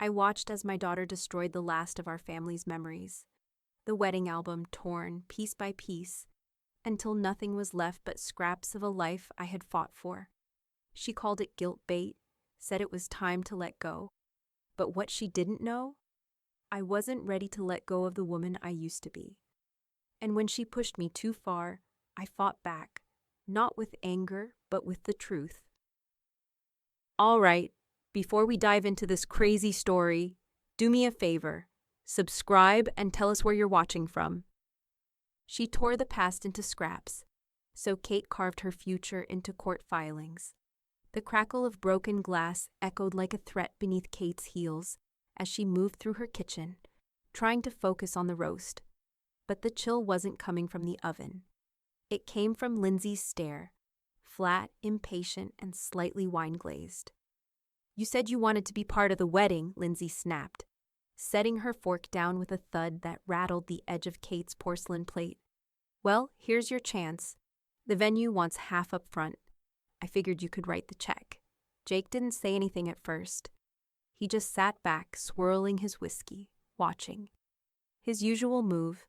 I watched as my daughter destroyed the last of our family's memories, the wedding album torn piece by piece, until nothing was left but scraps of a life I had fought for. She called it guilt bait, said it was time to let go. But what she didn't know? I wasn't ready to let go of the woman I used to be. And when she pushed me too far, I fought back, not with anger, but with the truth. All right, before we dive into this crazy story, do me a favor. Subscribe and tell us where you're watching from. She tore the past into scraps, so Kate carved her future into court filings. The crackle of broken glass echoed like a threat beneath Kate's heels as she moved through her kitchen, trying to focus on the roast. But the chill wasn't coming from the oven. It came from Lindsay's stare, flat, impatient, and slightly wine-glazed. You said you wanted to be part of the wedding, Lindsay snapped, setting her fork down with a thud that rattled the edge of Kate's porcelain plate. Well, here's your chance. The venue wants half up front. I figured you could write the check. Jake didn't say anything at first. He just sat back, swirling his whiskey, watching. His usual move,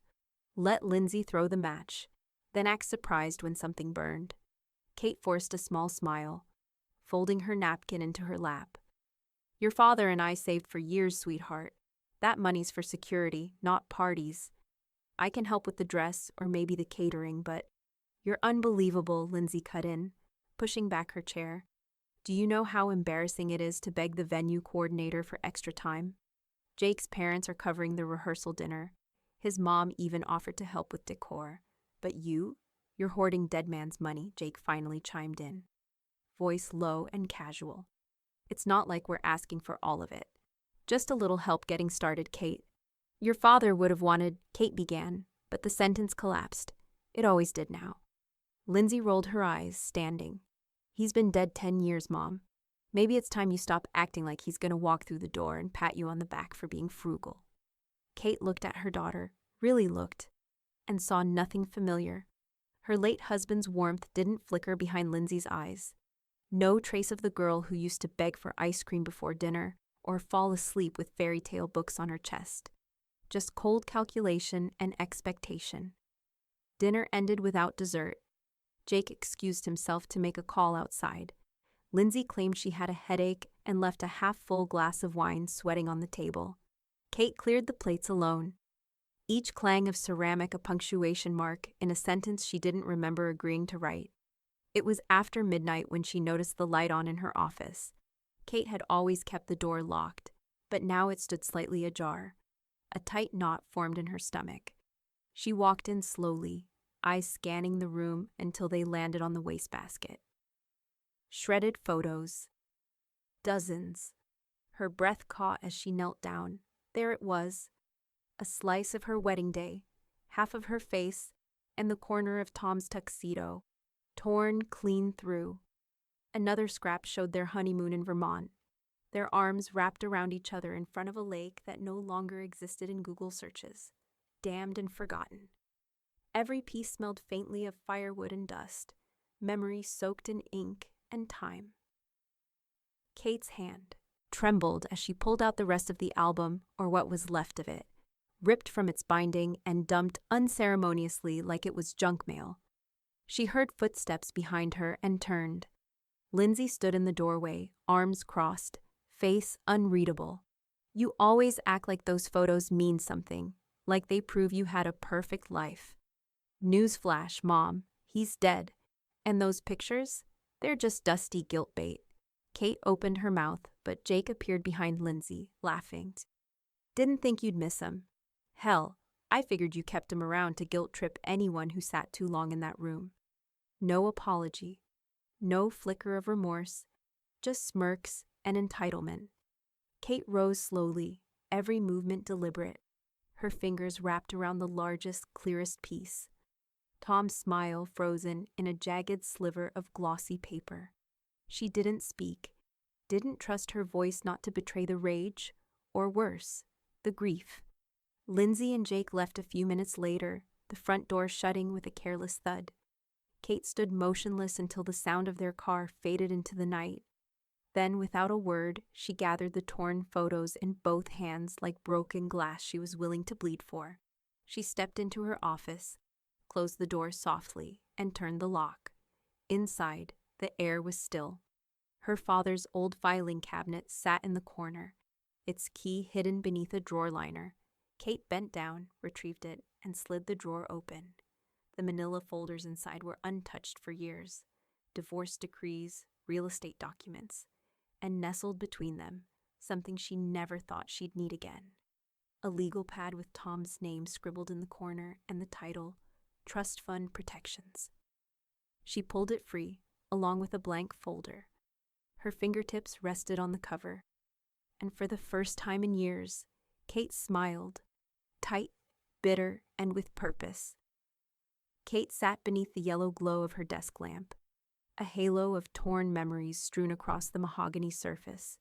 let Lindsay throw the match, then act surprised when something burned. Kate forced a small smile, folding her napkin into her lap. Your father and I saved for years, sweetheart. That money's for security, not parties. I can help with the dress or maybe the catering, but you're unbelievable, Lindsay cut in, pushing back her chair. Do you know how embarrassing it is to beg the venue coordinator for extra time? Jake's parents are covering the rehearsal dinner. His mom even offered to help with decor. But you're hoarding dead man's money, Jake finally chimed in, voice low and casual. It's not like we're asking for all of it. Just a little help getting started, Kate. Your father would have wanted, Kate began, but the sentence collapsed. It always did now. Lindsay rolled her eyes, standing. He's been dead 10 years, Mom. Maybe it's time you stop acting like he's gonna walk through the door and pat you on the back for being frugal. Kate looked at her daughter, really looked, and saw nothing familiar. Her late husband's warmth didn't flicker behind Lindsay's eyes. No trace of the girl who used to beg for ice cream before dinner or fall asleep with fairy tale books on her chest. Just cold calculation and expectation. Dinner ended without dessert. Jake excused himself to make a call outside. Lindsay claimed she had a headache and left a half-full glass of wine sweating on the table. Kate cleared the plates alone, each clang of ceramic a punctuation mark in a sentence she didn't remember agreeing to write. It was after midnight when she noticed the light on in her office. Kate had always kept the door locked, but now it stood slightly ajar. A tight knot formed in her stomach. She walked in slowly, eyes scanning the room until they landed on the wastebasket. Shredded photos. Dozens. Her breath caught as she knelt down. There it was. A slice of her wedding day, half of her face, and the corner of Tom's tuxedo, torn clean through. Another scrap showed their honeymoon in Vermont, their arms wrapped around each other in front of a lake that no longer existed in Google searches, damned and forgotten. Every piece smelled faintly of firewood and dust, memory soaked in ink and time. Kate's hand trembled as she pulled out the rest of the album, or what was left of it, ripped from its binding and dumped unceremoniously like it was junk mail. She heard footsteps behind her and turned. Lindsay stood in the doorway, arms crossed, face unreadable. You always act like those photos mean something, like they prove you had a perfect life. Newsflash, Mom, he's dead. And those pictures? They're just dusty guilt bait. Kate opened her mouth, but Jake appeared behind Lindsay, laughing. Didn't think you'd miss him. Hell, I figured you kept him around to guilt trip anyone who sat too long in that room. No apology. No flicker of remorse. Just smirks and entitlement. Kate rose slowly, every movement deliberate, her fingers wrapped around the largest, clearest piece. Tom's smile frozen in a jagged sliver of glossy paper. She didn't speak, didn't trust her voice not to betray the rage, or worse, the grief. Lindsay and Jake left a few minutes later, the front door shutting with a careless thud. Kate stood motionless until the sound of their car faded into the night. Then, without a word, she gathered the torn photos in both hands like broken glass she was willing to bleed for. She stepped into her office, closed the door softly, and turned the lock. Inside, the air was still. Her father's old filing cabinet sat in the corner, its key hidden beneath a drawer liner. Kate bent down, retrieved it, and slid the drawer open. The manila folders inside were untouched for years. Divorce decrees, real estate documents, and nestled between them, something she never thought she'd need again. A legal pad with Tom's name scribbled in the corner and the title, Trust Fund Protections. She pulled it free, along with a blank folder. Her fingertips rested on the cover, and for the first time in years, Kate smiled, tight, bitter, and with purpose. Kate sat beneath the yellow glow of her desk lamp, a halo of torn memories strewn across the mahogany surface.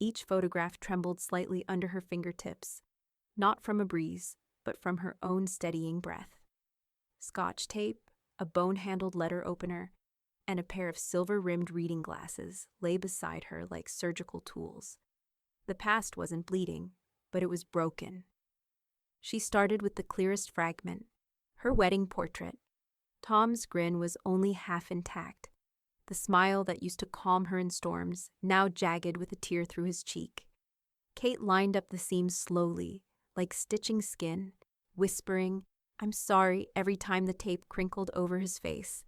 Each photograph trembled slightly under her fingertips, not from a breeze, but from her own steadying breath. Scotch tape, a bone-handled letter opener, and a pair of silver-rimmed reading glasses lay beside her like surgical tools. The past wasn't bleeding, but it was broken. She started with the clearest fragment, her wedding portrait. Tom's grin was only half intact, the smile that used to calm her in storms, now jagged with a tear through his cheek. Kate lined up the seams slowly, like stitching skin, whispering, "I'm sorry," every time the tape crinkled over his face.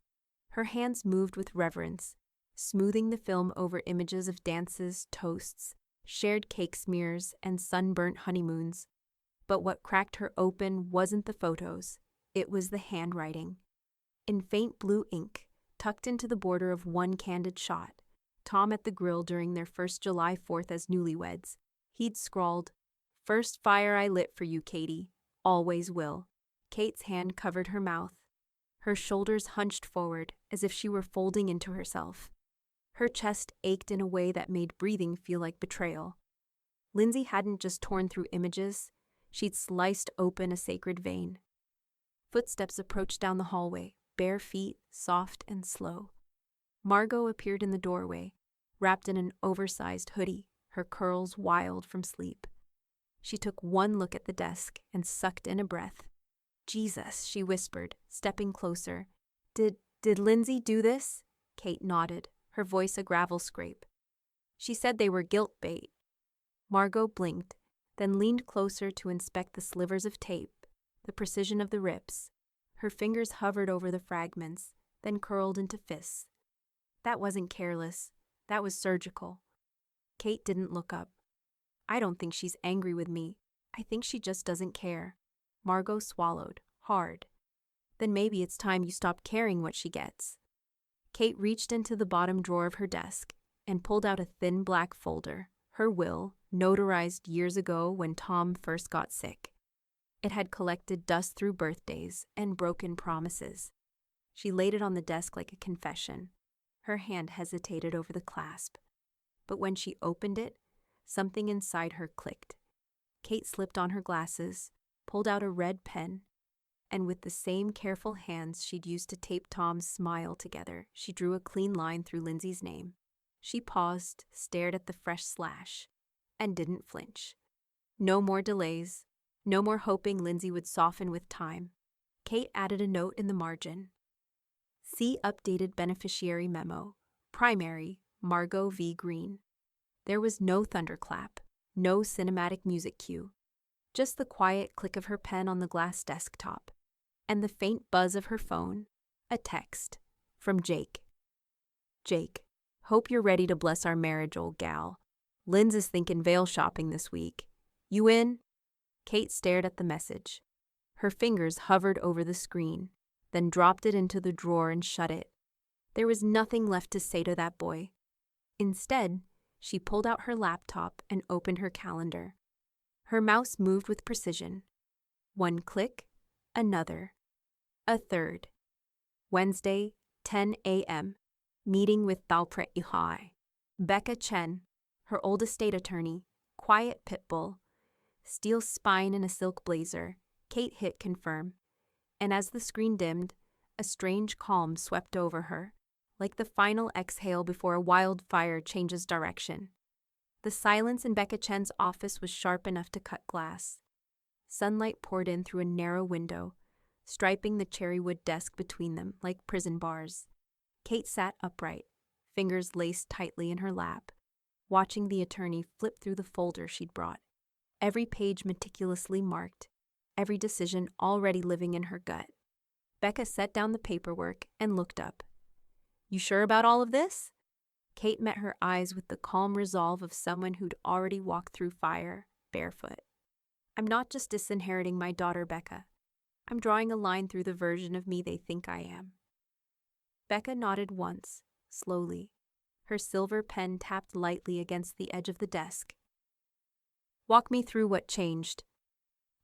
Her hands moved with reverence, smoothing the film over images of dances, toasts, shared cake smears, and sunburnt honeymoons. But what cracked her open wasn't the photos, it was the handwriting. In faint blue ink, tucked into the border of one candid shot, Tom at the grill during their first July 4th as newlyweds, he'd scrawled, "First fire I lit for you, Katie. Always will." Kate's hand covered her mouth. Her shoulders hunched forward as if she were folding into herself. Her chest ached in a way that made breathing feel like betrayal. Lindsay hadn't just torn through images, she'd sliced open a sacred vein. Footsteps approached down the hallway, bare feet, soft and slow. Margot appeared in the doorway, wrapped in an oversized hoodie, her curls wild from sleep. She took one look at the desk and sucked in a breath. "Jesus," she whispered, stepping closer. Did Lindsay do this?" Kate nodded, her voice a gravel scrape. "She said they were guilt bait." Margot blinked, then leaned closer to inspect the slivers of tape, the precision of the rips. Her fingers hovered over the fragments, then curled into fists. "That wasn't careless. That was surgical." Kate didn't look up. "I don't think she's angry with me. I think she just doesn't care." Margot swallowed, hard. "Then maybe it's time you stopped caring what she gets." Kate reached into the bottom drawer of her desk and pulled out a thin black folder, her will, notarized years ago when Tom first got sick. It had collected dust through birthdays and broken promises. She laid it on the desk like a confession. Her hand hesitated over the clasp. But when she opened it, something inside her clicked. Kate slipped on her glasses, pulled out a red pen, and with the same careful hands she'd used to tape Tom's smile together, she drew a clean line through Lindsay's name. She paused, stared at the fresh slash, and didn't flinch. No more delays, no more hoping Lindsay would soften with time. Kate added a note in the margin. "See updated beneficiary memo. Primary, Margot V. Green." There was no thunderclap, no cinematic music cue. Just the quiet click of her pen on the glass desktop, and the faint buzz of her phone, a text, from Jake. "Jake, hope you're ready to bless our marriage, old gal. Linz is thinking veil shopping this week. You in?" Kate stared at the message. Her fingers hovered over the screen, then dropped it into the drawer and shut it. There was nothing left to say to that boy. Instead, she pulled out her laptop and opened her calendar. Her mouse moved with precision. One click, another, a third. Wednesday, 10 a.m. Meeting with Dalpret Ihai. Becca Chen, her old estate attorney, quiet pit bull, steel spine in a silk blazer. Kate hit confirm, and as the screen dimmed, a strange calm swept over her. like the final exhale before a wildfire changes direction. The silence in Becca Chen's office was sharp enough to cut glass. Sunlight poured in through a narrow window, striping the cherrywood desk between them like prison bars. Kate sat upright, fingers laced tightly in her lap, watching the attorney flip through the folder she'd brought, every page meticulously marked, every decision already living in her gut. Becca set down the paperwork and looked up. "You sure about all of this?" Kate met her eyes with the calm resolve of someone who'd already walked through fire, barefoot. "I'm not just disinheriting my daughter, Becca. I'm drawing a line through the version of me they think I am." Becca nodded once, slowly. Her silver pen tapped lightly against the edge of the desk. "Walk me through what changed."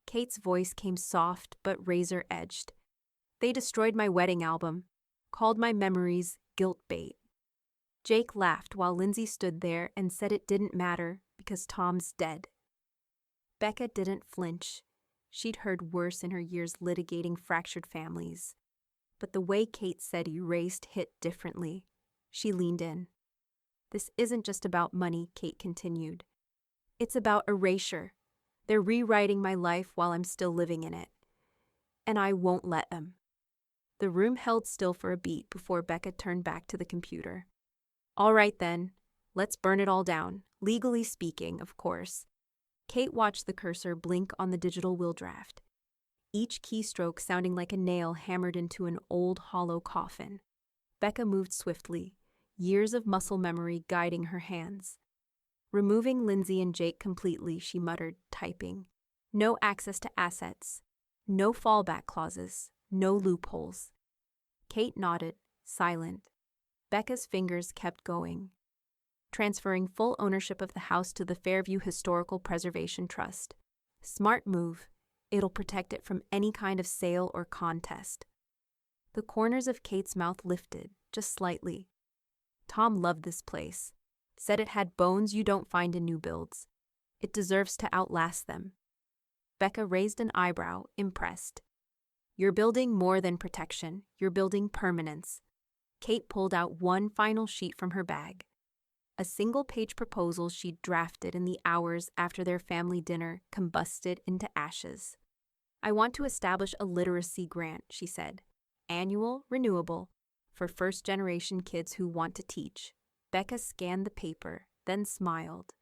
Kate's voice came soft but razor-edged. "They destroyed my wedding album, called my memories guilt bait." Jake laughed while Lindsay stood there and said it didn't matter because Tom's dead. Becca didn't flinch. She'd heard worse in her years litigating fractured families. But the way Kate said erased hit differently. She leaned in. "This isn't just about money," Kate continued. "It's about erasure. They're rewriting my life while I'm still living in it. And I won't let them." The room held still for a beat before Becca turned back to the computer. "All right then, let's burn it all down, legally speaking, of course." Kate watched the cursor blink on the digital will draft, each keystroke sounding like a nail hammered into an old hollow coffin. Becca moved swiftly, years of muscle memory guiding her hands. Removing Lindsay and Jake completely, she muttered, typing. No access to assets, no fallback clauses, no loopholes. Kate nodded, silent. Becca's fingers kept going, transferring full ownership of the house to the Fairview Historical Preservation Trust. Smart move. It'll protect it from any kind of sale or contest. The corners of Kate's mouth lifted, just slightly. Tom loved this place. Said it had bones you don't find in new builds. It deserves to outlast them. Becca raised an eyebrow, impressed. "You're building more than protection. You're building permanence." Kate pulled out one final sheet from her bag. A single-page proposal she'd drafted in the hours after their family dinner combusted into ashes. "I want to establish a literacy grant," she said. "Annual, renewable, for first-generation kids who want to teach." Becca scanned the paper, then smiled.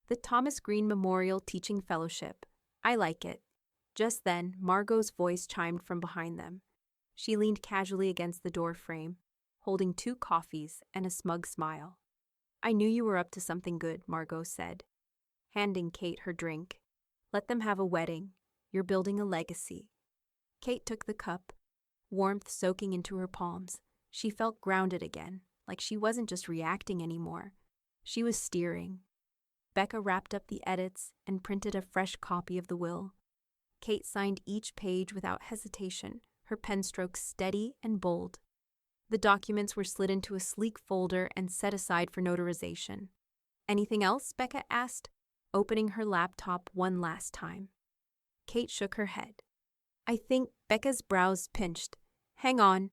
"The Thomas Green Memorial Teaching Fellowship. I like it." Just then, Margot's voice chimed from behind them. She leaned casually against the door frame, holding 2 coffees and a smug smile. "I knew you were up to something good," Margot said, handing Kate her drink. "Let them have a wedding. You're building a legacy." Kate took the cup, warmth soaking into her palms. She felt grounded again, like she wasn't just reacting anymore. She was steering. Becca wrapped up the edits and printed a fresh copy of the will. Kate signed each page without hesitation, her pen strokes steady and bold. The documents were slid into a sleek folder and set aside for notarization. "Anything else?" Becca asked, opening her laptop one last time. Kate shook her head. "I think," Becca's brows pinched. "Hang on."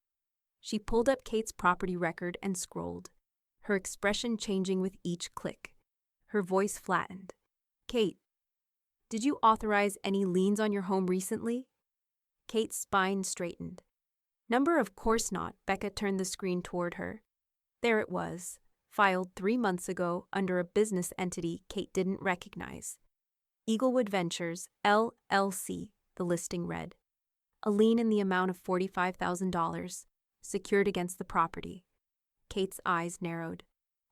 She pulled up Kate's property record and scrolled, her expression changing with each click. Her voice flattened. "Kate, did you authorize any liens on your home recently?" Kate's spine straightened. "Number, of course not." Becca turned the screen toward her. There it was, filed 3 months ago under a business entity Kate didn't recognize. Eaglewood Ventures, LLC, the listing read. A lien in the amount of $45,000, secured against the property. Kate's eyes narrowed.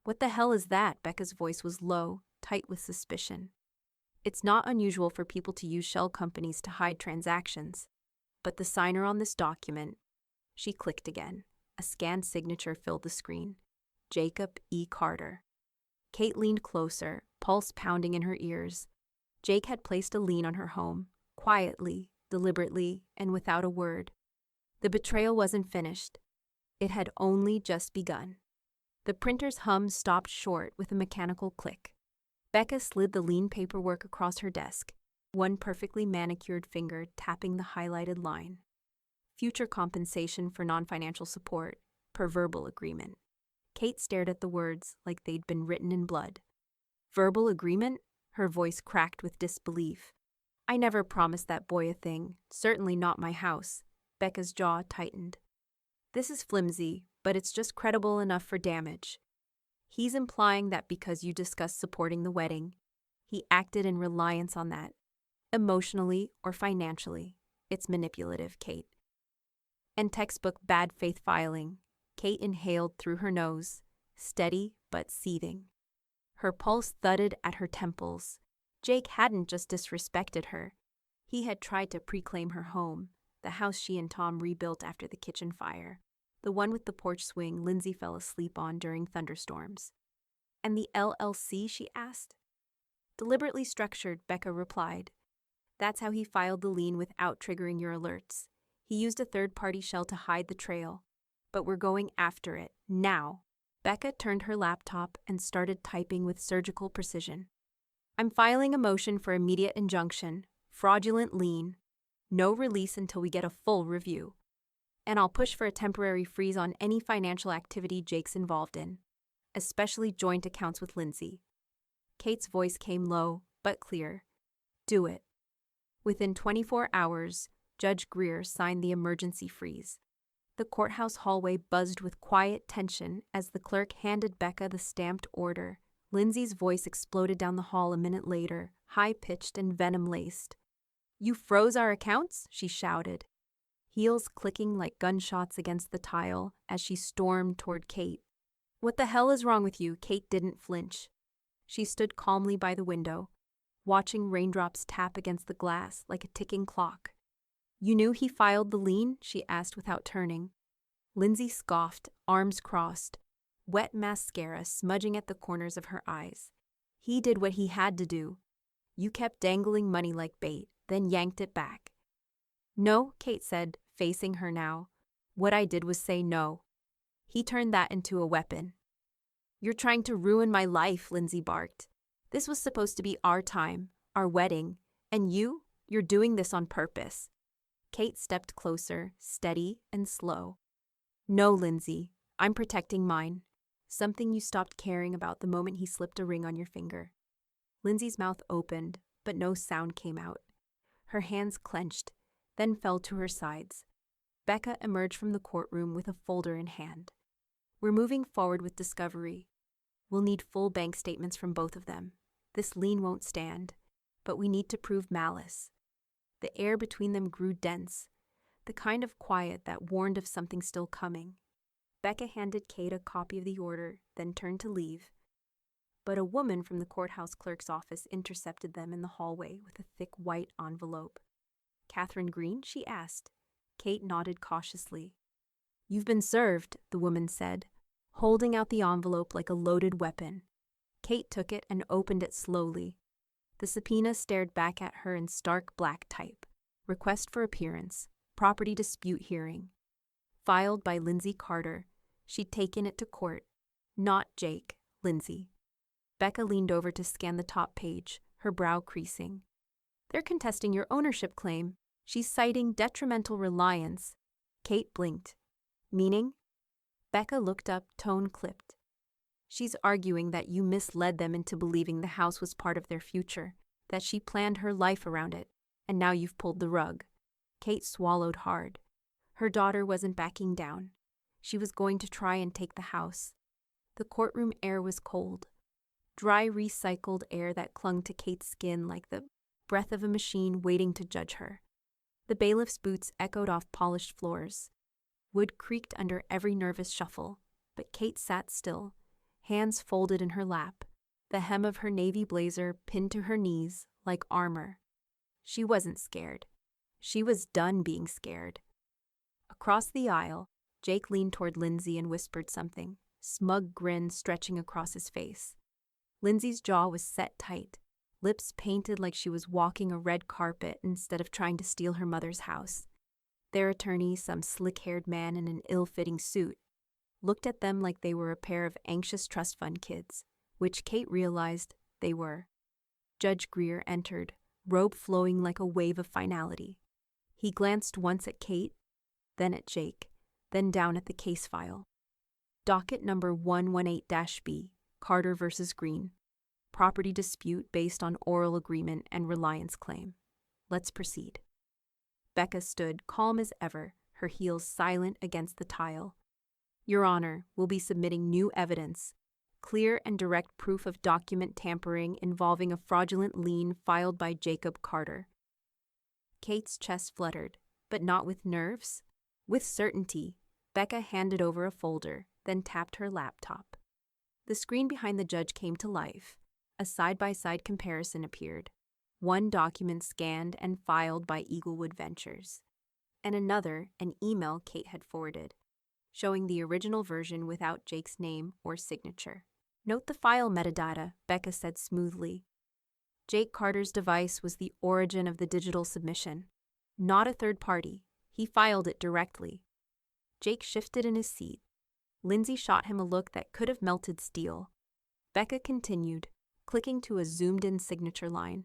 "What the hell is that?" Becca's voice was low, tight with suspicion. "It's not unusual for people to use shell companies to hide transactions. But the signer on this document..." She clicked again. A scanned signature filled the screen. Jacob E. Carter. Kate leaned closer, pulse pounding in her ears. Jake had placed a lien on her home, quietly, deliberately, and without a word. The betrayal wasn't finished. It had only just begun. The printer's hum stopped short with a mechanical click. Becca slid the lien paperwork across her desk, one perfectly manicured finger tapping the highlighted line. "Future compensation for non-financial support, per verbal agreement." Kate stared at the words like they'd been written in blood. Verbal agreement? Her voice cracked with disbelief. I never promised that boy a thing, certainly not my house. Becca's jaw tightened. This is flimsy, but it's just credible enough for damage. He's implying that because you discussed supporting the wedding, he acted in reliance on that, emotionally or financially. It's manipulative, Kate. And textbook bad faith filing. Kate inhaled through her nose, steady but seething. Her pulse thudded at her temples. Jake hadn't just disrespected her. He had tried to preclaim her home, the house she and Tom rebuilt after the kitchen fire, the one with the porch swing Lindsay fell asleep on during thunderstorms. And the LLC, she asked. Deliberately structured, Becca replied. That's how he filed the lien without triggering your alerts. He used a third-party shell to hide the trail. But we're going after it, now. Becca turned her laptop and started typing with surgical precision. I'm filing a motion for immediate injunction, fraudulent lien, no release until we get a full review. And I'll push for a temporary freeze on any financial activity Jake's involved in, especially joint accounts with Lindsay. Kate's voice came low, but clear. Do it. Within 24 hours, Judge Greer signed the emergency freeze. The courthouse hallway buzzed with quiet tension as the clerk handed Becca the stamped order. Lindsay's voice exploded down the hall a minute later, high-pitched and venom-laced. You froze our accounts? She shouted, heels clicking like gunshots against the tile as she stormed toward Kate. What the hell is wrong with you? Kate didn't flinch. She stood calmly by the window, watching raindrops tap against the glass like a ticking clock. You knew he filed the lien? She asked without turning. Lindsay scoffed, arms crossed, wet mascara smudging at the corners of her eyes. He did what he had to do. You kept dangling money like bait, then yanked it back. No, Kate said, facing her now. What I did was say no. He turned that into a weapon. You're trying to ruin my life, Lindsay barked. This was supposed to be our time, our wedding, and you're doing this on purpose. Kate stepped closer, steady and slow. No, Lindsay, I'm protecting mine. Something you stopped caring about the moment he slipped a ring on your finger. Lindsay's mouth opened, but no sound came out. Her hands clenched, then fell to her sides. Becca emerged from the courtroom with a folder in hand. We're moving forward with discovery. We'll need full bank statements from both of them. This lien won't stand, but we need to prove malice. The air between them grew dense, the kind of quiet that warned of something still coming. Becca handed Kate a copy of the order, then turned to leave. But a woman from the courthouse clerk's office intercepted them in the hallway with a thick white envelope. Catherine Green? She asked. Kate nodded cautiously. You've been served, the woman said, holding out the envelope like a loaded weapon. Kate took it and opened it slowly. The subpoena stared back at her in stark black type. Request for appearance. Property dispute hearing. Filed by Lindsay Carter. She'd taken it to court. Not Jake, Lindsay. Becca leaned over to scan the top page, her brow creasing. They're contesting your ownership claim. She's citing detrimental reliance. Kate blinked. Meaning? Becca looked up, tone clipped. She's arguing that you misled them into believing the house was part of their future, that she planned her life around it, and now you've pulled the rug. Kate swallowed hard. Her daughter wasn't backing down. She was going to try and take the house. The courtroom air was cold. Dry, recycled air that clung to Kate's skin like the breath of a machine waiting to judge her. The bailiff's boots echoed off polished floors. Wood creaked under every nervous shuffle, but Kate sat still, hands folded in her lap, the hem of her navy blazer pinned to her knees like armor. She wasn't scared. She was done being scared. Across the aisle, Jake leaned toward Lindsay and whispered something, smug grin stretching across his face. Lindsay's jaw was set tight, lips painted like she was walking a red carpet instead of trying to steal her mother's house. Their attorney, some slick-haired man in an ill-fitting suit, looked at them like they were a pair of anxious trust fund kids, which Kate realized they were. Judge Greer entered, robe flowing like a wave of finality. He glanced once at Kate, then at Jake, then down at the case file. Docket number 118-B, Carter versus Green. Property dispute based on oral agreement and reliance claim. Let's proceed. Becca stood calm as ever, her heels silent against the tile. Your Honor, we'll be submitting new evidence. Clear and direct proof of document tampering involving a fraudulent lien filed by Jacob Carter. Kate's chest fluttered, but not with nerves. With certainty, Becca handed over a folder, then tapped her laptop. The screen behind the judge came to life. A side-by-side comparison appeared. One document scanned and filed by Eaglewood Ventures, and another an email Kate had forwarded, showing the original version without Jake's name or signature. Note the file metadata, Becca said smoothly. Jake Carter's device was the origin of the digital submission. Not a third party. He filed it directly. Jake shifted in his seat. Lindsay shot him a look that could have melted steel. Becca continued, clicking to a zoomed-in signature line.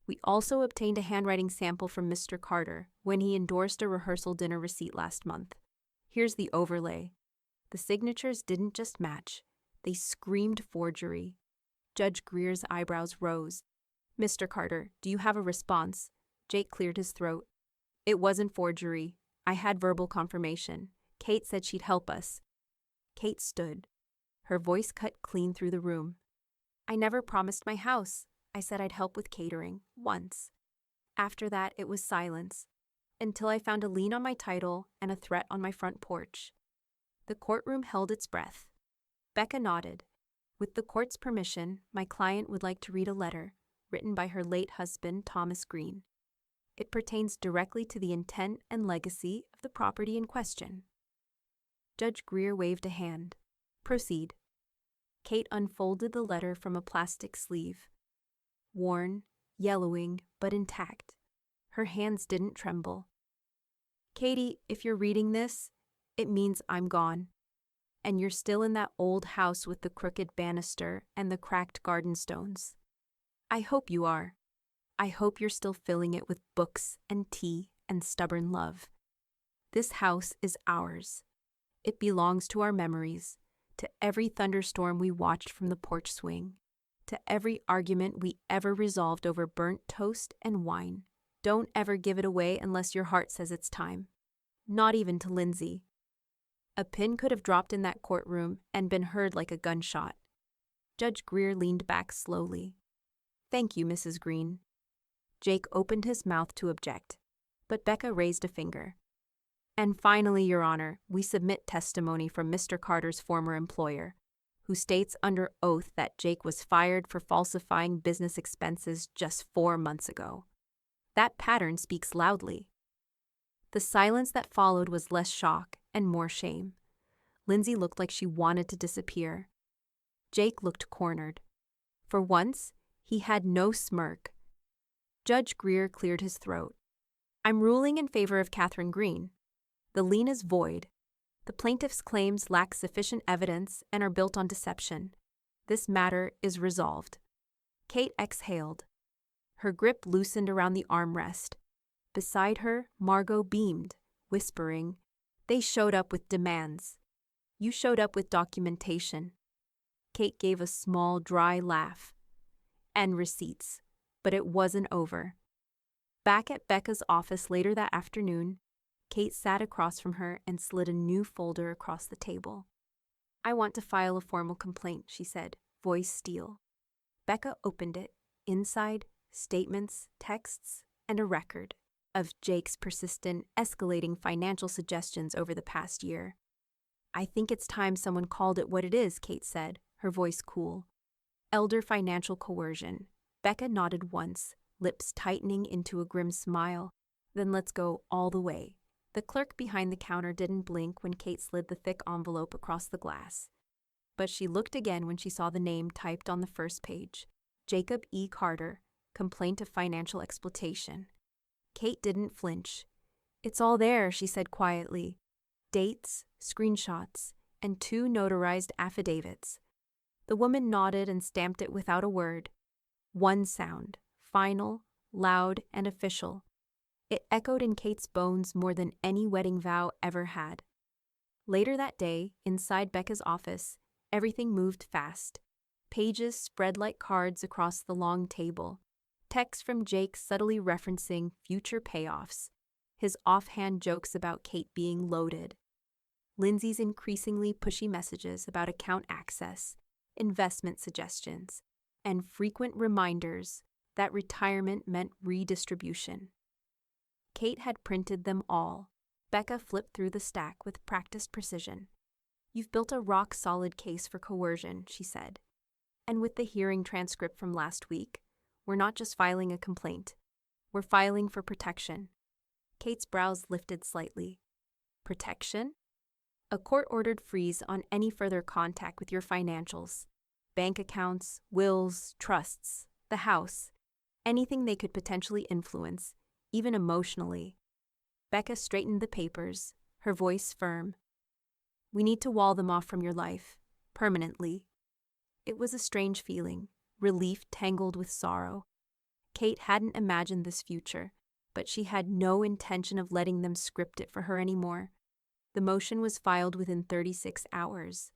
We also obtained a handwriting sample from Mr. Carter when he endorsed a rehearsal dinner receipt last month. Here's the overlay. The signatures didn't just match. They screamed forgery. Judge Greer's eyebrows rose. Mr. Carter, do you have a response? Jake cleared his throat. It wasn't forgery. I had verbal confirmation. Kate said she'd help us. Kate stood. Her voice cut clean through the room. I never promised my house. I said I'd help with catering, once. After that, it was silence, until I found a lien on my title and a threat on my front porch. The courtroom held its breath. Becca nodded. With the court's permission, my client would like to read a letter written by her late husband, Thomas Green. It pertains directly to the intent and legacy of the property in question. Judge Greer waved a hand. Proceed. Kate unfolded the letter from a plastic sleeve. Worn, yellowing, but intact. Her hands didn't tremble. Katie, if you're reading this, it means I'm gone. And you're still in that old house with the crooked banister and the cracked garden stones. I hope you are. I hope you're still filling it with books and tea and stubborn love. This house is ours. It belongs to our memories, to every thunderstorm we watched from the porch swing, to every argument we ever resolved over burnt toast and wine. Don't ever give it away unless your heart says it's time. Not even to Lindsay. A pin could have dropped in that courtroom and been heard like a gunshot. Judge Greer leaned back slowly. Thank you, Mrs. Green. Jake opened his mouth to object, but Becca raised a finger. And finally, Your Honor, we submit testimony from Mr. Carter's former employer, who states under oath that Jake was fired for falsifying business expenses just 4 months ago. That pattern speaks loudly. The silence that followed was less shock and more shame. Lindsay looked like she wanted to disappear. Jake looked cornered. For once, he had no smirk. Judge Greer cleared his throat. I'm ruling in favor of Catherine Green. The lien is void. The plaintiff's claims lack sufficient evidence and are built on deception. This matter is resolved. Kate exhaled. Her grip loosened around the armrest. Beside her, Margot beamed, whispering, They showed up with demands. You showed up with documentation. Kate gave a small, dry laugh. And receipts. But it wasn't over. Back at Becca's office later that afternoon, Kate sat across from her and slid a new folder across the table. I want to file a formal complaint, she said, voice steel. Becca opened it. Inside, statements, texts, and a record of Jake's persistent, escalating financial suggestions over the past year. I think it's time someone called it what it is, Kate said, her voice cool. Elder financial coercion. Becca nodded once, lips tightening into a grim smile. Then let's go all the way. The clerk behind the counter didn't blink when Kate slid the thick envelope across the glass. But she looked again when she saw the name typed on the first page. Jacob E. Carter, Complaint of Financial Exploitation. Kate didn't flinch. It's all there, she said quietly. Dates, screenshots, and 2 notarized affidavits. The woman nodded and stamped it without a word. One sound, final, loud, and official. It echoed in Kate's bones more than any wedding vow ever had. Later that day, inside Becca's office, everything moved fast. Pages spread like cards across the long table. Texts from Jake subtly referencing future payoffs. His offhand jokes about Kate being loaded. Lindsay's increasingly pushy messages about account access, investment suggestions, and frequent reminders that retirement meant redistribution. Kate had printed them all. Becca flipped through the stack with practiced precision. "You've built a rock-solid case for coercion," she said. "And with the hearing transcript from last week, we're not just filing a complaint. We're filing for protection." Kate's brows lifted slightly. "Protection?" "A court-ordered freeze on any further contact with your financials. Bank accounts, wills, trusts, the house. Anything they could potentially influence, even emotionally." Becca straightened the papers, her voice firm. "We need to wall them off from your life, permanently." It was a strange feeling, relief tangled with sorrow. Kate hadn't imagined this future, but she had no intention of letting them script it for her anymore. The motion was filed within 36 hours.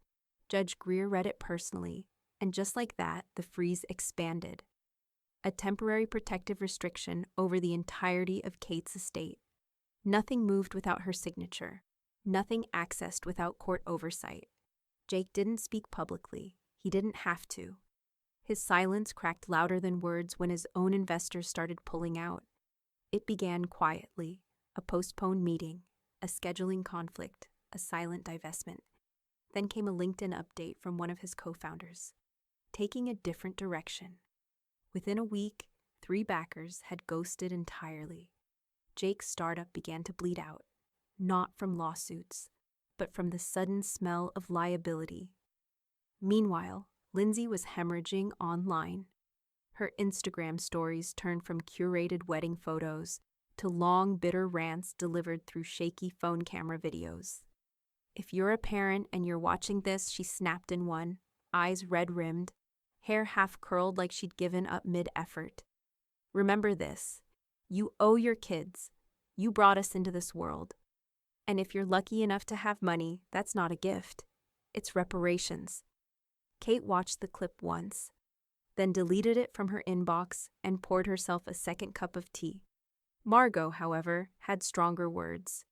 Judge Greer read it personally, and just like that, the freeze expanded. A temporary protective restriction over the entirety of Kate's estate. Nothing moved without her signature. Nothing accessed without court oversight. Jake didn't speak publicly. He didn't have to. His silence cracked louder than words when his own investors started pulling out. It began quietly, a postponed meeting, a scheduling conflict, a silent divestment. Then came a LinkedIn update from one of his co-founders, taking a different direction. Within a week, 3 backers had ghosted entirely. Jake's startup began to bleed out, not from lawsuits, but from the sudden smell of liability. Meanwhile, Lindsay was hemorrhaging online. Her Instagram stories turned from curated wedding photos to long, bitter rants delivered through shaky phone camera videos. "If you're a parent and you're watching this," she snapped in one, eyes red-rimmed, hair half-curled like she'd given up mid-effort. "Remember this. You owe your kids. You brought us into this world. And if you're lucky enough to have money, that's not a gift. It's reparations." Kate watched the clip once, then deleted it from her inbox and poured herself a second cup of tea. Margot, however, had stronger words.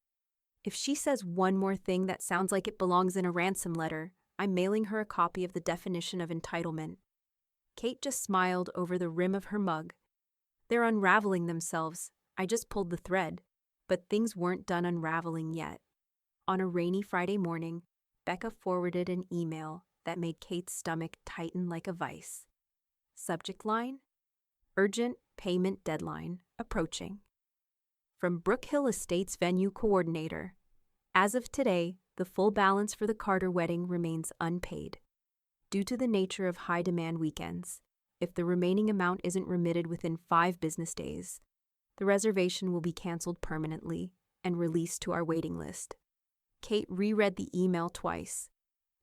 "If she says one more thing that sounds like it belongs in a ransom letter, I'm mailing her a copy of the definition of entitlement." Kate just smiled over the rim of her mug. "They're unraveling themselves. I just pulled the thread." But things weren't done unraveling yet. On a rainy Friday morning, Becca forwarded an email that made Kate's stomach tighten like a vice. Subject line: "Urgent payment deadline approaching." From Brookhill Estates venue coordinator. "As of today, the full balance for the Carter wedding remains unpaid. Due to the nature of high-demand weekends, if the remaining amount isn't remitted within 5 business days, the reservation will be canceled permanently and released to our waiting list." Kate reread the email twice.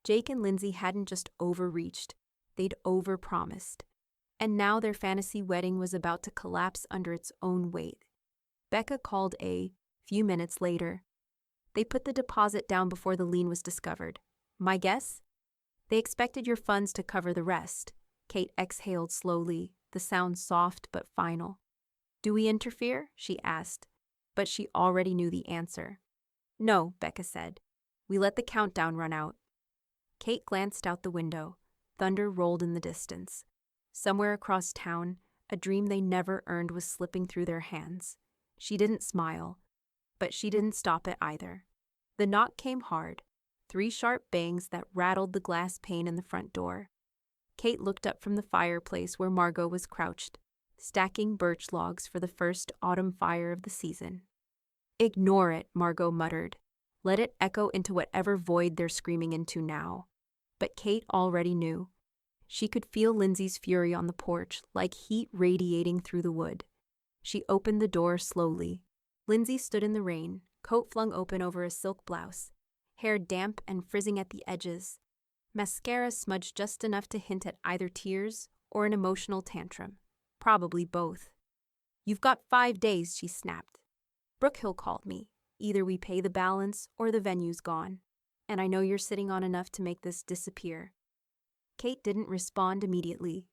Jake and Lindsay hadn't just overreached, they'd overpromised. And now their fantasy wedding was about to collapse under its own weight. Becca called a few minutes later. "They put the deposit down before the lien was discovered. My guess? They expected your funds to cover the rest." Kate exhaled slowly, the sound soft but final. "Do we interfere?" she asked, but she already knew the answer. "No," Becca said. "We let the countdown run out." Kate glanced out the window. Thunder rolled in the distance. Somewhere across town, a dream they never earned was slipping through their hands. She didn't smile, but she didn't stop it either. The knock came hard, 3 sharp bangs that rattled the glass pane in the front door. Kate looked up from the fireplace where Margot was crouched, stacking birch logs for the first autumn fire of the season. "Ignore it," Margot muttered. "Let it echo into whatever void they're screaming into now." But Kate already knew. She could feel Lindsay's fury on the porch, like heat radiating through the wood. She opened the door slowly. Lindsay stood in the rain, coat flung open over a silk blouse, hair damp and frizzing at the edges, mascara smudged just enough to hint at either tears or an emotional tantrum. Probably both. "You've got 5 days," she snapped. "Brookhill called me. Either we pay the balance or the venue's gone." and I know you're sitting on enough to make this disappear." Kate didn't respond immediately.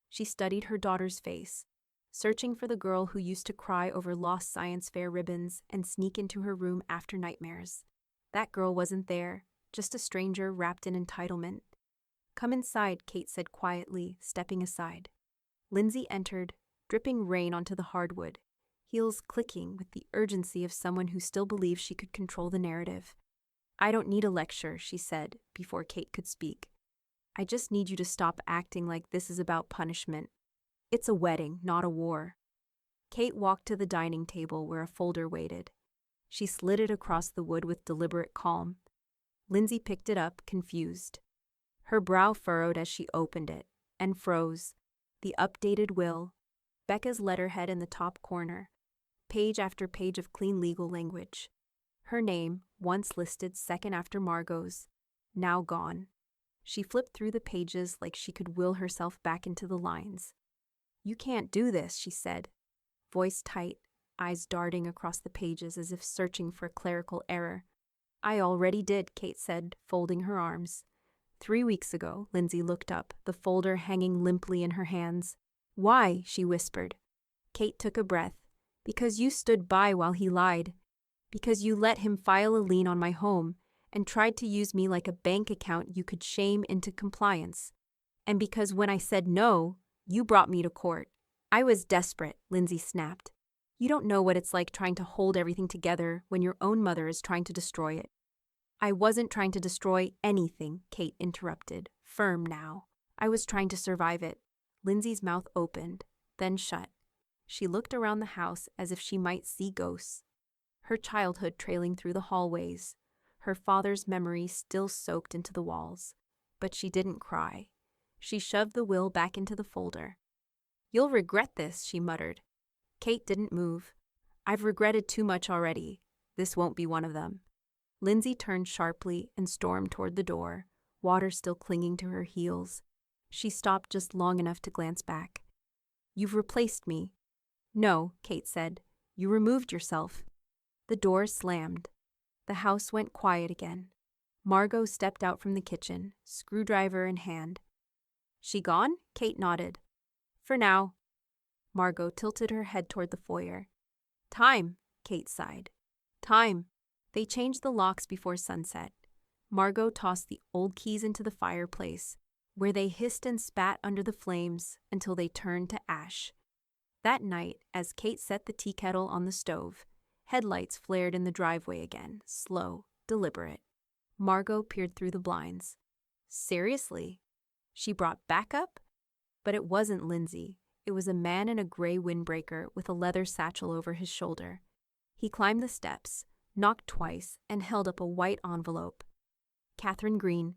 She studied her daughter's face, searching for the girl who used to cry over lost science fair ribbons and sneak into her room after nightmares. That girl wasn't there, just a stranger wrapped in entitlement. "Come inside," Kate said quietly, stepping aside. Lindsay entered, dripping rain onto the hardwood, heels clicking with the urgency of someone who still believes she could control the narrative. "I don't need a lecture," she said, before Kate could speak. "I just need you to stop acting like this is about punishment. It's a wedding, not a war." Kate walked to the dining table where a folder waited. She slid it across the wood with deliberate calm. Lindsay picked it up, confused. Her brow furrowed as she opened it, and froze. The updated will, Becca's letterhead in the top corner, page after page of clean legal language. Her name, once listed second after Margot's, now gone. She flipped through the pages like she could will herself back into the lines. "You can't do this," she said, voice tight, eyes darting across the pages as if searching for clerical error. "I already did," Kate said, folding her arms. 3 weeks ago, Lindsay looked up, the folder hanging limply in her hands. "Why?" she whispered. Kate took a breath. "Because you stood by while he lied. Because you let him file a lien on my home and tried to use me like a bank account you could shame into compliance. And because when I said no, you brought me to court." "I was desperate," Lindsay snapped. "You don't know what it's like trying to hold everything together when your own mother is trying to destroy it." "I wasn't trying to destroy anything," Kate interrupted, firm now. "I was trying to survive it." Lindsay's mouth opened, then shut. She looked around the house as if she might see ghosts. Her childhood trailing through the hallways, her father's memory still soaked into the walls. But she didn't cry. She shoved the will back into the folder. "You'll regret this," she muttered. Kate didn't move. "I've regretted too much already. This won't be one of them." Lindsay turned sharply and stormed toward the door, water still clinging to her heels. She stopped just long enough to glance back. "You've replaced me." "No," Kate said. "You removed yourself." The door slammed. The house went quiet again. Margot stepped out from the kitchen, screwdriver in hand. "She gone?" Kate nodded. "For now." Margot tilted her head toward the foyer. "Time," Kate sighed. "Time." They changed the locks before sunset. Margot tossed the old keys into the fireplace, where they hissed and spat under the flames until they turned to ash. That night, as Kate set the tea kettle on the stove, headlights flared in the driveway again, slow, deliberate. Margot peered through the blinds. Seriously? She brought backup? But it wasn't Lindsay. It was a man in a gray windbreaker with a leather satchel over his shoulder. He climbed the steps, knocked twice, and held up a white envelope. "Catherine Green."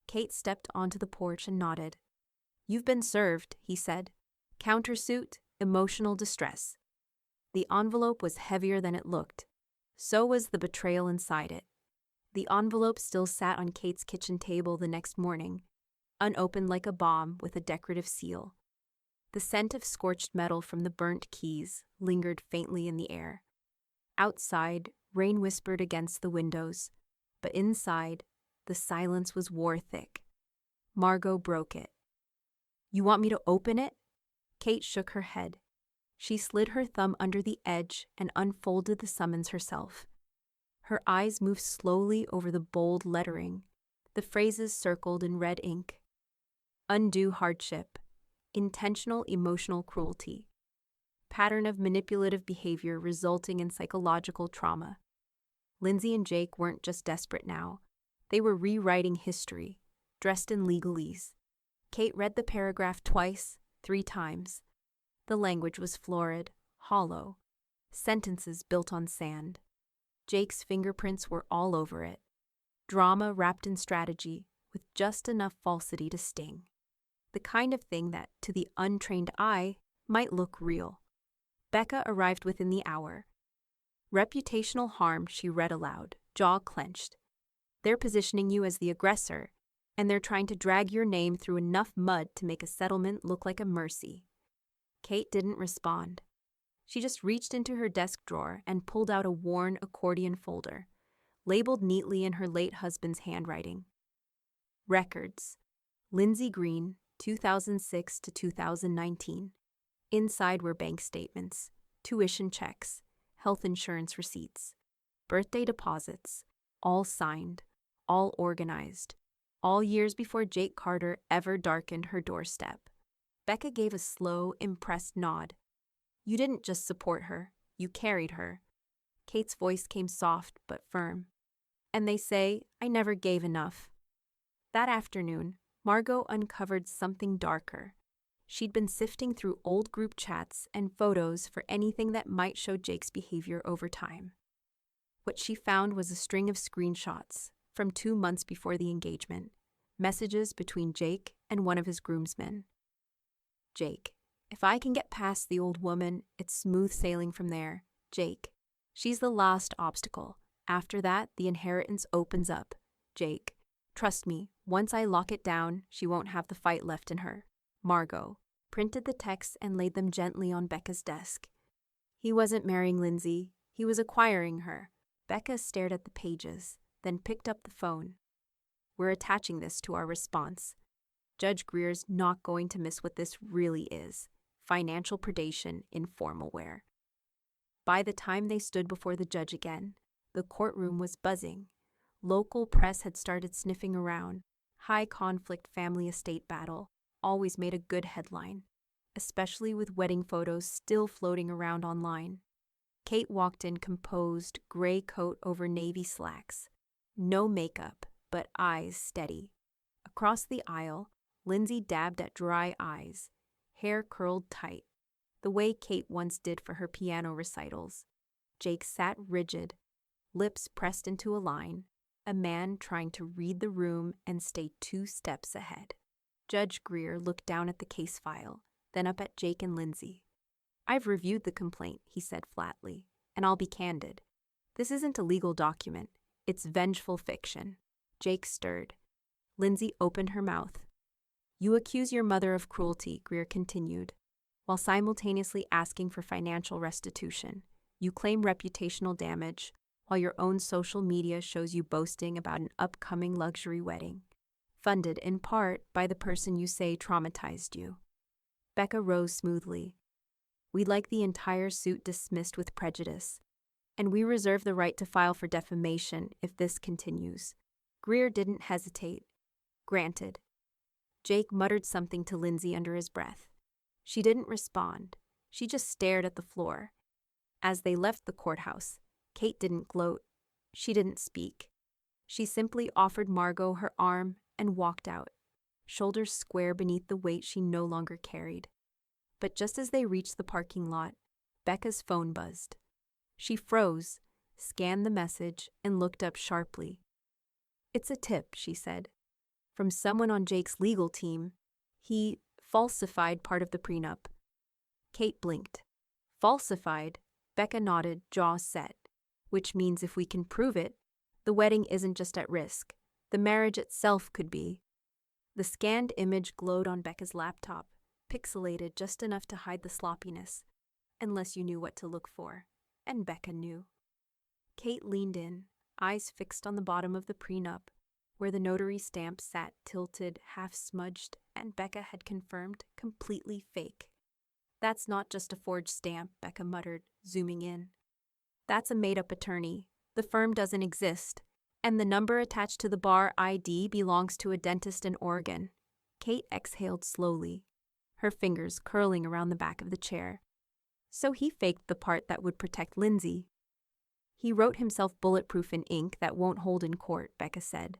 Kate stepped onto the porch and nodded. "You've been served," he said. "Countersuit, emotional distress." The envelope was heavier than it looked. So was the betrayal inside it. The envelope still sat on Kate's kitchen table the next morning, unopened like a bomb with a decorative seal. The scent of scorched metal from the burnt keys lingered faintly in the air. Outside, rain whispered against the windows, but inside, the silence was war-thick. Margot broke it. "You want me to open it?" Kate shook her head. She slid her thumb under the edge and unfolded the summons herself. Her eyes moved slowly over the bold lettering, the phrases circled in red ink. "Undue hardship. Intentional emotional cruelty. Pattern of manipulative behavior resulting in psychological trauma." Lindsay and Jake weren't just desperate now. They were rewriting history, dressed in legalese. Kate read the paragraph twice, 3 times. The language was florid, hollow. Sentences built on sand. Jake's fingerprints were all over it. Drama wrapped in strategy, with just enough falsity to sting. The kind of thing that, to the untrained eye, might look real. Becca arrived within the hour. "Reputational harm," she read aloud, jaw clenched. "They're positioning you as the aggressor, and they're trying to drag your name through enough mud to make a settlement look like a mercy." Kate didn't respond. She just reached into her desk drawer and pulled out a worn accordion folder. labeled neatly in her late husband's handwriting. Records: Lindsay Green, 2006 to 2019. Inside were bank statements, tuition checks, health insurance receipts, birthday deposits, all signed, all organized, all years before Jake Carter ever darkened her doorstep. Becca gave a slow, impressed nod. You didn't just support her, you carried her. Kate's voice came soft but firm. And they say, I never gave enough. That afternoon, Margot uncovered something darker. She'd been sifting through old group chats and photos for anything that might show Jake's behavior over time. What she found was a string of screenshots from 2 months before the engagement, messages between Jake and one of his groomsmen. Jake, if I can get past the old woman, it's smooth sailing from there. Jake, she's the last obstacle. After that, the inheritance opens up. Jake, trust me, once I lock it down, she won't have the fight left in her. Margot printed the texts and laid them gently on Becca's desk. He wasn't marrying Lindsay, he was acquiring her. Becca stared at the pages, then picked up the phone. We're attaching this to our response. Judge Greer's not going to miss what this really is: financial predation in formal wear. By the time they stood before the judge again, the courtroom was buzzing. Local press had started sniffing around. High-conflict family estate battle always made a good headline, especially with wedding photos still floating around online. Kate walked in composed, gray coat over navy slacks. No makeup, but eyes steady. Across the aisle, Lindsay dabbed at dry eyes, hair curled tight, the way Kate once did for her piano recitals. Jake sat rigid, lips pressed into a line, a man trying to read the room and stay 2 steps ahead. Judge Greer looked down at the case file, then up at Jake and Lindsay. I've reviewed the complaint, he said flatly, and I'll be candid. This isn't a legal document. It's vengeful fiction. Jake stirred. Lindsay opened her mouth. You accuse your mother of cruelty, Greer continued, while simultaneously asking for financial restitution. You claim reputational damage, while your own social media shows you boasting about an upcoming luxury wedding, funded in part by the person you say traumatized you. Becca rose smoothly. We'd like the entire suit dismissed with prejudice, and we reserve the right to file for defamation if this continues. Greer didn't hesitate. Granted. Jake muttered something to Lindsay under his breath. She didn't respond. She just stared at the floor. As they left the courthouse, Kate didn't gloat. She didn't speak. She simply offered Margot her arm and walked out, shoulders square beneath the weight she no longer carried. But just as they reached the parking lot, Becca's phone buzzed. She froze, scanned the message, and looked up sharply. It's a tip, she said. From someone on Jake's legal team. He falsified part of the prenup. Kate blinked. Falsified? Becca nodded, jaw set. Which means if we can prove it, the wedding isn't just at risk. The marriage itself could be. The scanned image glowed on Becca's laptop, pixelated just enough to hide the sloppiness, unless you knew what to look for. And Becca knew. Kate leaned in, eyes fixed on the bottom of the prenup, where the notary stamp sat tilted, half-smudged, and Becca had confirmed completely fake. That's not just a forged stamp, Becca muttered, zooming in. That's a made-up attorney. The firm doesn't exist, and the number attached to the bar ID belongs to a dentist in Oregon. Kate exhaled slowly, her fingers curling around the back of the chair. So he faked the part that would protect Lindsay. He wrote himself bulletproof in ink that won't hold in court, Becca said.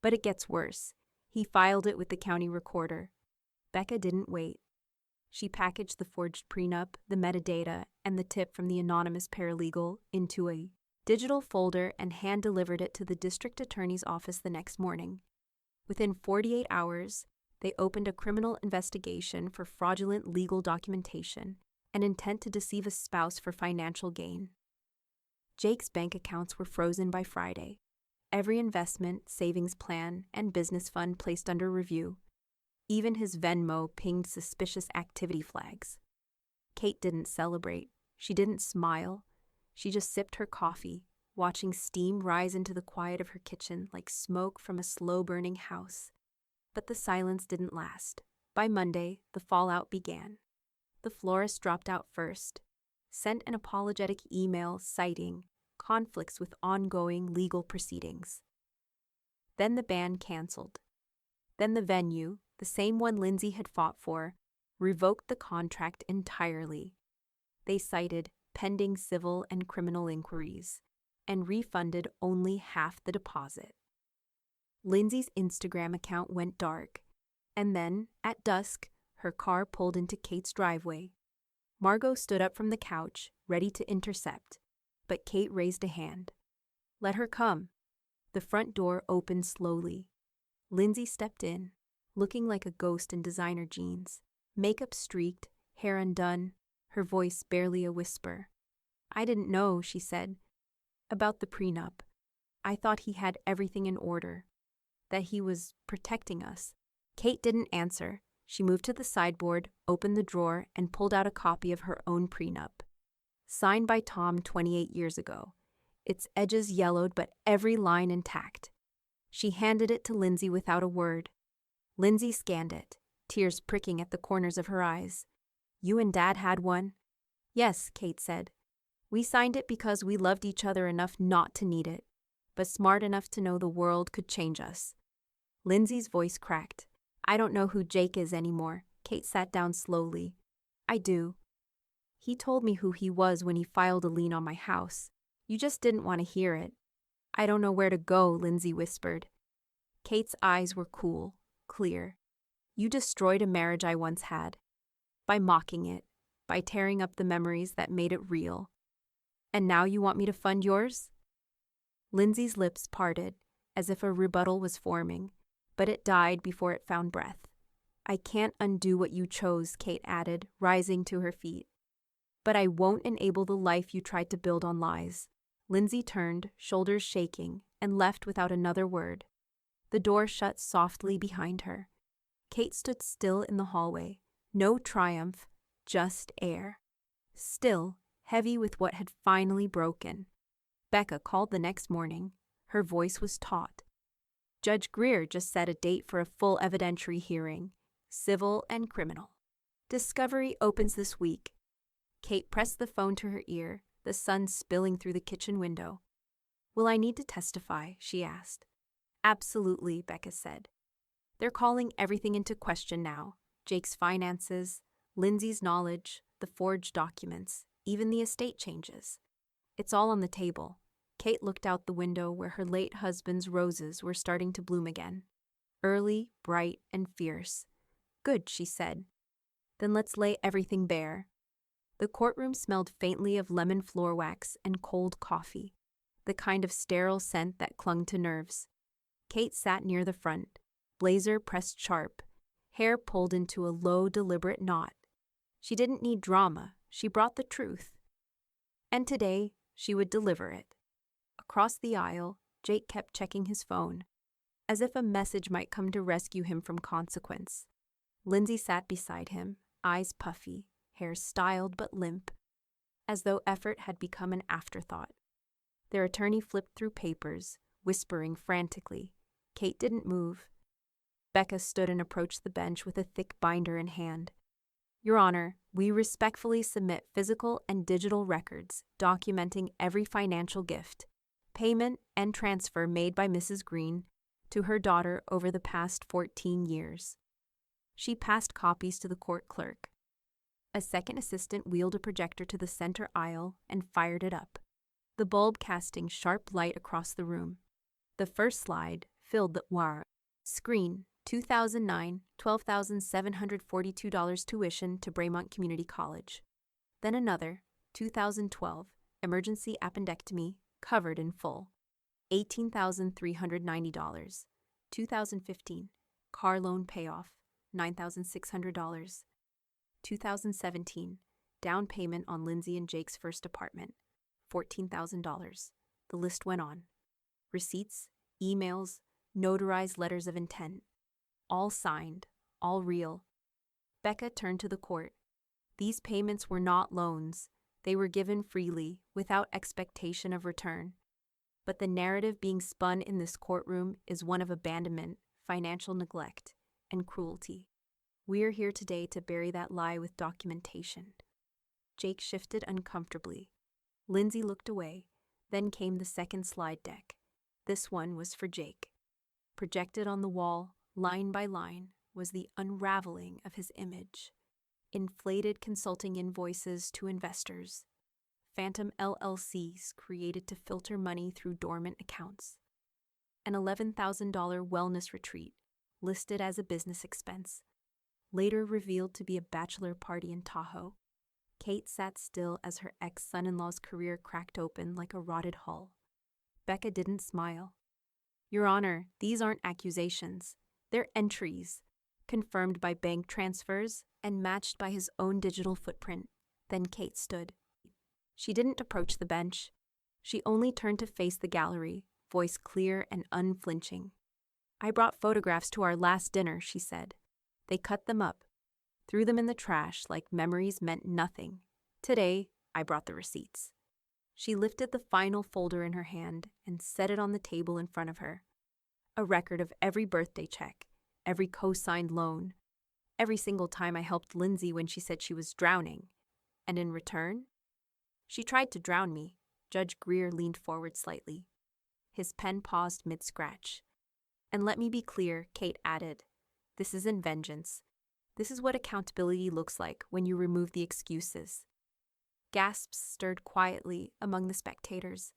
But it gets worse. He filed it with the county recorder. Becca didn't wait. She packaged the forged prenup, the metadata, and the tip from the anonymous paralegal into a digital folder and hand-delivered it to the district attorney's office the next morning. Within 48 hours, they opened a criminal investigation for fraudulent legal documentation and intent to deceive a spouse for financial gain. Jake's bank accounts were frozen by Friday. Every investment, savings plan, and business fund placed under review. Even his Venmo pinged suspicious activity flags. Kate didn't celebrate. She didn't smile. She just sipped her coffee, watching steam rise into the quiet of her kitchen like smoke from a slow-burning house. But the silence didn't last. By Monday, the fallout began. The florist dropped out first, sent an apologetic email citing conflicts with ongoing legal proceedings. Then the band canceled. Then the venue, the same one Lindsay had fought for, revoked the contract entirely. They cited pending civil and criminal inquiries and refunded only half the deposit. Lindsay's Instagram account went dark, and then, at dusk, her car pulled into Kate's driveway. Margot stood up from the couch, ready to intercept, but Kate raised a hand. Let her come. The front door opened slowly. Lindsay stepped in, looking like a ghost in designer jeans, makeup streaked, hair undone, her voice barely a whisper. I didn't know, she said, about the prenup. I thought he had everything in order, that he was protecting us. Kate didn't answer. She moved to the sideboard, opened the drawer, and pulled out a copy of her own prenup. Signed by Tom 28 years ago. Its edges yellowed but every line intact. She handed it to Lindsay without a word. Lindsay scanned it, tears pricking at the corners of her eyes. You and Dad had one? Yes, Kate said. We signed it because we loved each other enough not to need it, but smart enough to know the world could change us. Lindsay's voice cracked. I don't know who Jake is anymore. Kate sat down slowly. I do. He told me who he was when he filed a lien on my house. You just didn't want to hear it. I don't know where to go, Lindsay whispered. Kate's eyes were cool, clear. You destroyed a marriage I once had. By mocking it, by tearing up the memories that made it real. And now you want me to fund yours? Lindsay's lips parted, as if a rebuttal was forming, but it died before it found breath. I can't undo what you chose, Kate added, rising to her feet. But I won't enable the life you tried to build on lies. Lindsay turned, shoulders shaking, and left without another word. The door shut softly behind her. Kate stood still in the hallway. No triumph, just air. Still, heavy with what had finally broken. Becca called the next morning. Her voice was taut. Judge Greer just set a date for a full evidentiary hearing, civil and criminal. Discovery opens this week. Kate pressed the phone to her ear, the sun spilling through the kitchen window. Will I need to testify? She asked. Absolutely, Becca said. They're calling everything into question now. Jake's finances, Lindsay's knowledge, the forged documents, even the estate changes. It's all on the table. Kate looked out the window where her late husband's roses were starting to bloom again. Early, bright, and fierce. Good, she said. Then let's lay everything bare. The courtroom smelled faintly of lemon floor wax and cold coffee, the kind of sterile scent that clung to nerves. Kate sat near the front, blazer pressed sharp, hair pulled into a low, deliberate knot. She didn't need drama, she brought the truth. And today, she would deliver it. Across the aisle, Jake kept checking his phone, as if a message might come to rescue him from consequence. Lindsay sat beside him, eyes puffy, hair styled but limp, as though effort had become an afterthought. Their attorney flipped through papers, whispering frantically. Kate didn't move. Becca stood and approached the bench with a thick binder in hand. Your Honor, we respectfully submit physical and digital records documenting every financial gift, payment, and transfer made by Mrs. Green to her daughter over the past 14 years. She passed copies to the court clerk. A second assistant wheeled a projector to the center aisle and fired it up, the bulb casting sharp light across the room. The first slide filled the wire. Screen, 2009, $12,742 tuition to Braemont Community College. Then another, 2012, emergency appendectomy, covered in full, $18,390. 2015, car loan payoff, $9,600. 2017, down payment on Lindsay and Jake's first apartment, $14,000. The list went on. Receipts, emails, notarized letters of intent. All signed, all real. Becca turned to the court. These payments were not loans. They were given freely, without expectation of return. But the narrative being spun in this courtroom is one of abandonment, financial neglect, and cruelty. We're here today to bury that lie with documentation. Jake shifted uncomfortably. Lindsay looked away. Then came the second slide deck. This one was for Jake. Projected on the wall, line by line, was the unraveling of his image. Inflated consulting invoices to investors. Phantom LLCs created to filter money through dormant accounts. An $11,000 wellness retreat, listed as a business expense, later revealed to be a bachelor party in Tahoe. Kate sat still as her ex-son-in-law's career cracked open like a rotted hull. Becca didn't smile. "Your Honor, these aren't accusations. They're entries, confirmed by bank transfers and matched by his own digital footprint." Then Kate stood. She didn't approach the bench. She only turned to face the gallery, voice clear and unflinching. "I brought photographs to our last dinner," she said. "They cut them up, threw them in the trash like memories meant nothing. Today, I brought the receipts." She lifted the final folder in her hand and set it on the table in front of her. A record of every birthday check, every co-signed loan, every single time I helped Lindsay when she said she was drowning. And in return, she tried to drown me. Judge Greer leaned forward slightly. His pen paused mid-scratch. "And let me be clear," Kate added. "This isn't vengeance. This is what accountability looks like when you remove the excuses." Gasps stirred quietly among the spectators.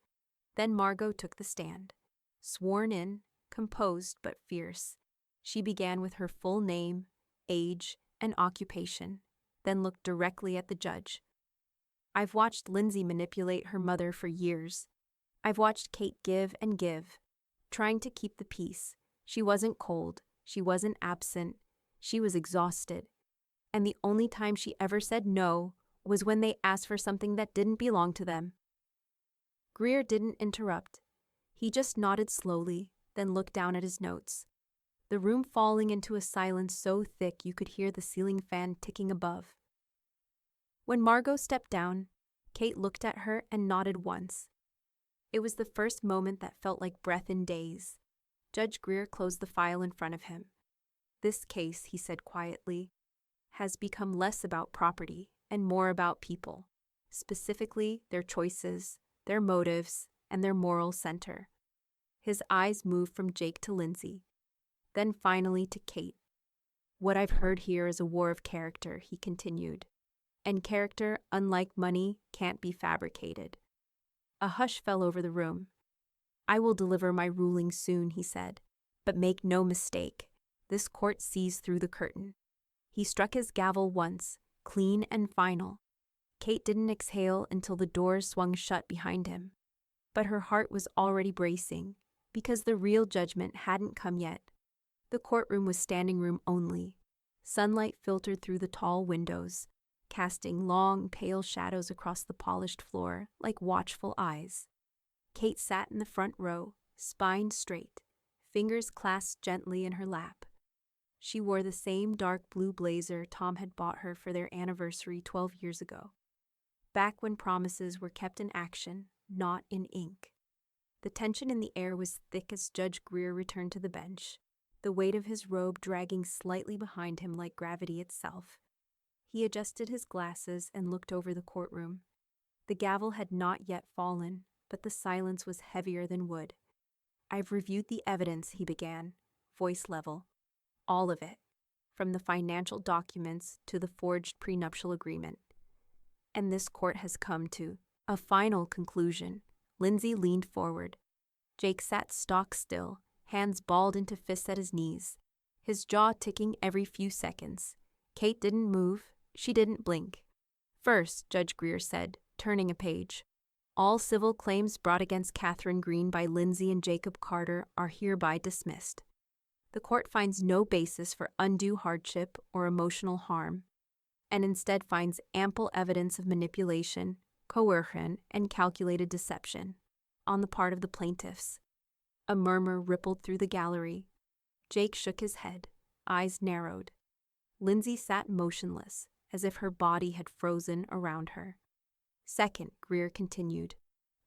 Then Margot took the stand. Sworn in, composed but fierce, she began with her full name, age, and occupation, then looked directly at the judge. "I've watched Lindsay manipulate her mother for years. I've watched Kate give and give, trying to keep the peace. She wasn't cold. She wasn't absent. She was exhausted. And the only time she ever said no was when they asked for something that didn't belong to them." Greer didn't interrupt. He just nodded slowly, then looked down at his notes, the room falling into a silence so thick you could hear the ceiling fan ticking above. When Margot stepped down, Kate looked at her and nodded once. It was the first moment that felt like breath in days. Judge Greer closed the file in front of him. "This case," he said quietly, "has become less about property and more about people, specifically their choices, their motives, and their moral center." His eyes moved from Jake to Lindsay, then finally to Kate. "What I've heard here is a war of character," he continued. "And character, unlike money, can't be fabricated." A hush fell over the room. "I will deliver my ruling soon," he said. "But make no mistake, this court sees through the curtain." He struck his gavel once, clean and final. Kate didn't exhale until the doors swung shut behind him. But her heart was already bracing, because the real judgment hadn't come yet. The courtroom was standing room only. Sunlight filtered through the tall windows, casting long, pale shadows across the polished floor like watchful eyes. Kate sat in the front row, spine straight, fingers clasped gently in her lap. She wore the same dark blue blazer Tom had bought her for their anniversary 12 years ago, back when promises were kept in action, not in ink. The tension in the air was thick as Judge Greer returned to the bench, the weight of his robe dragging slightly behind him like gravity itself. He adjusted his glasses and looked over the courtroom. The gavel had not yet fallen, but the silence was heavier than wood. "I've reviewed the evidence," he began, voice level. "All of it, from the financial documents to the forged prenuptial agreement. And this court has come to a final conclusion." Lindsay leaned forward. Jake sat stock still, hands balled into fists at his knees, his jaw ticking every few seconds. Kate didn't move. She didn't blink. "First," Judge Greer said, turning a page, "all civil claims brought against Catherine Green by Lindsay and Jacob Carter are hereby dismissed. The court finds no basis for undue hardship or emotional harm, and instead finds ample evidence of manipulation, coercion, and calculated deception on the part of the plaintiffs." A murmur rippled through the gallery. Jake shook his head, eyes narrowed. Lindsay sat motionless, as if her body had frozen around her. "Second," Greer continued,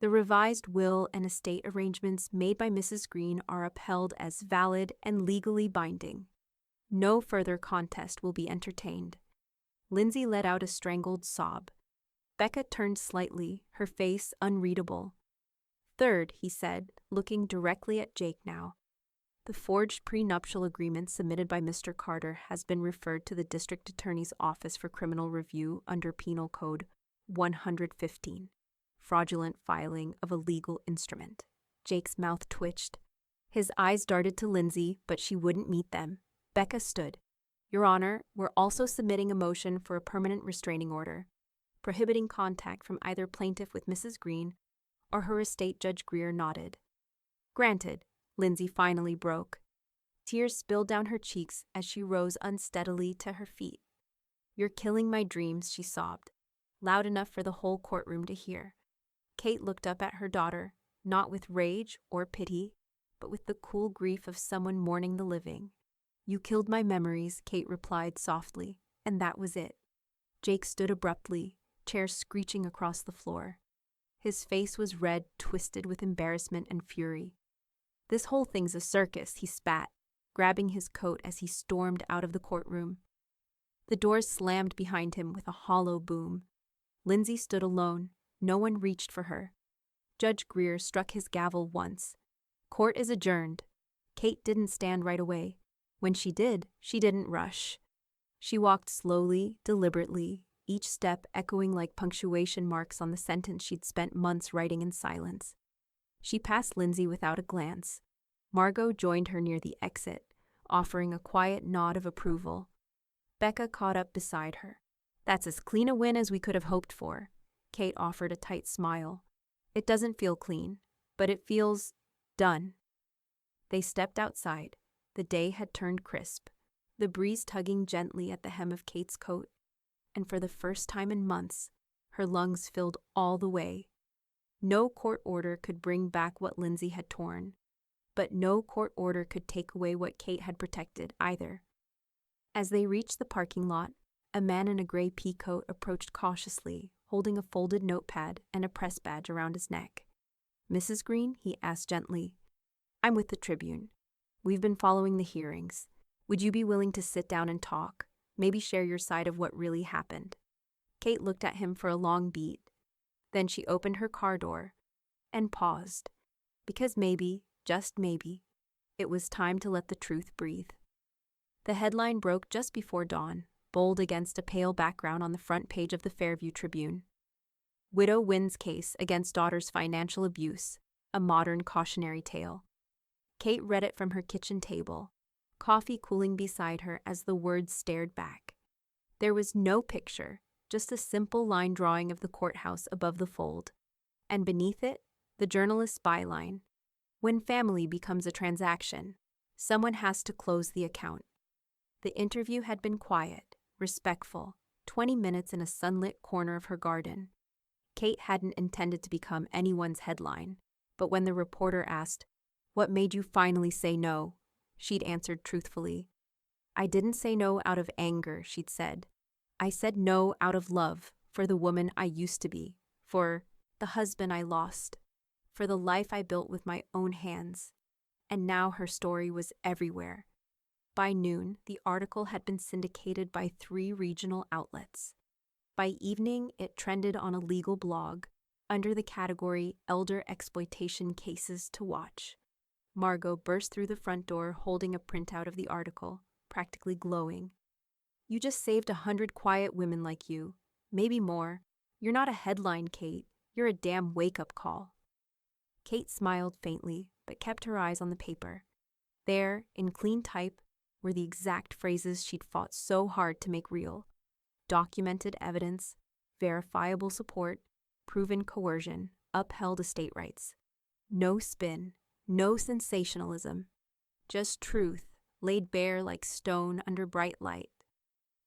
The revised will and estate arrangements made by Mrs. Green are upheld as valid and legally binding. No further contest will be entertained. Lindsay let out a strangled sob. Becca turned slightly, her face unreadable. Third, he said, looking directly at Jake now. The forged prenuptial agreement submitted by Mr. Carter has been referred to the District Attorney's Office for Criminal Review under Penal Code 115, fraudulent filing of a legal instrument. Jake's mouth twitched. His eyes darted to Lindsay, but she wouldn't meet them. Becca stood. Your Honor, we're also submitting a motion for a permanent restraining order, prohibiting contact from either plaintiff with Mrs. Green or her estate. Judge Greer nodded. Granted, Lindsay finally broke. Tears spilled down her cheeks as she rose unsteadily to her feet. You're killing my dreams, she sobbed, loud enough for the whole courtroom to hear. Kate looked up at her daughter, not with rage or pity, but with the cool grief of someone mourning the living. You killed my memories, Kate replied softly, and that was it. Jake stood abruptly, chair screeching across the floor. His face was red, twisted with embarrassment and fury. This whole thing's a circus, he spat, grabbing his coat as he stormed out of the courtroom. The doors slammed behind him with a hollow boom. Lindsay stood alone. No one reached for her. Judge Greer struck his gavel once. Court is adjourned. Kate didn't stand right away. When she did, she didn't rush. She walked slowly, deliberately, each step echoing like punctuation marks on the sentence she'd spent months writing in silence. She passed Lindsay without a glance. Margot joined her near the exit, offering a quiet nod of approval. Becca caught up beside her. That's as clean a win as we could have hoped for. Kate offered a tight smile. It doesn't feel clean, but it feels done. They stepped outside. The day had turned crisp, the breeze tugging gently at the hem of Kate's coat, and for the first time in months, her lungs filled all the way. No court order could bring back what Lindsay had torn, but no court order could take away what Kate had protected either. As they reached the parking lot, a man in a gray pea coat approached cautiously, holding a folded notepad and a press badge around his neck. Mrs. Green, he asked gently. I'm with the Tribune. We've been following the hearings. Would you be willing to sit down and talk? Maybe share your side of what really happened? Kate looked at him for a long beat. Then she opened her car door and paused, because maybe, just maybe, it was time to let the truth breathe. The headline broke just before dawn, bold against a pale background on the front page of the Fairview Tribune. Widow wins case against daughter's financial abuse, a modern cautionary tale. Kate read it from her kitchen table, coffee cooling beside her as the words stared back. There was no picture, just a simple line drawing of the courthouse above the fold, and beneath it, the journalist's byline. When family becomes a transaction, someone has to close the account. The interview had been quiet, respectful, 20 minutes in a sunlit corner of her garden. Kate hadn't intended to become anyone's headline, but when the reporter asked, "What made you finally say no?" she'd answered truthfully. "I didn't say no out of anger," she'd said. "I said no out of love for the woman I used to be, for the husband I lost, for the life I built with my own hands." And now her story was everywhere. By noon, the article had been syndicated by 3 regional outlets. By evening, it trended on a legal blog under the category Elder Exploitation Cases to Watch. Margot burst through the front door holding a printout of the article, practically glowing. "You just saved 100 quiet women like you. Maybe more. You're not a headline, Kate. You're a damn wake-up call." Kate smiled faintly, but kept her eyes on the paper. There, in clean type, were the exact phrases she'd fought so hard to make real. Documented evidence, verifiable support, proven coercion, upheld estate rights. No spin, no sensationalism, just truth laid bare like stone under bright light.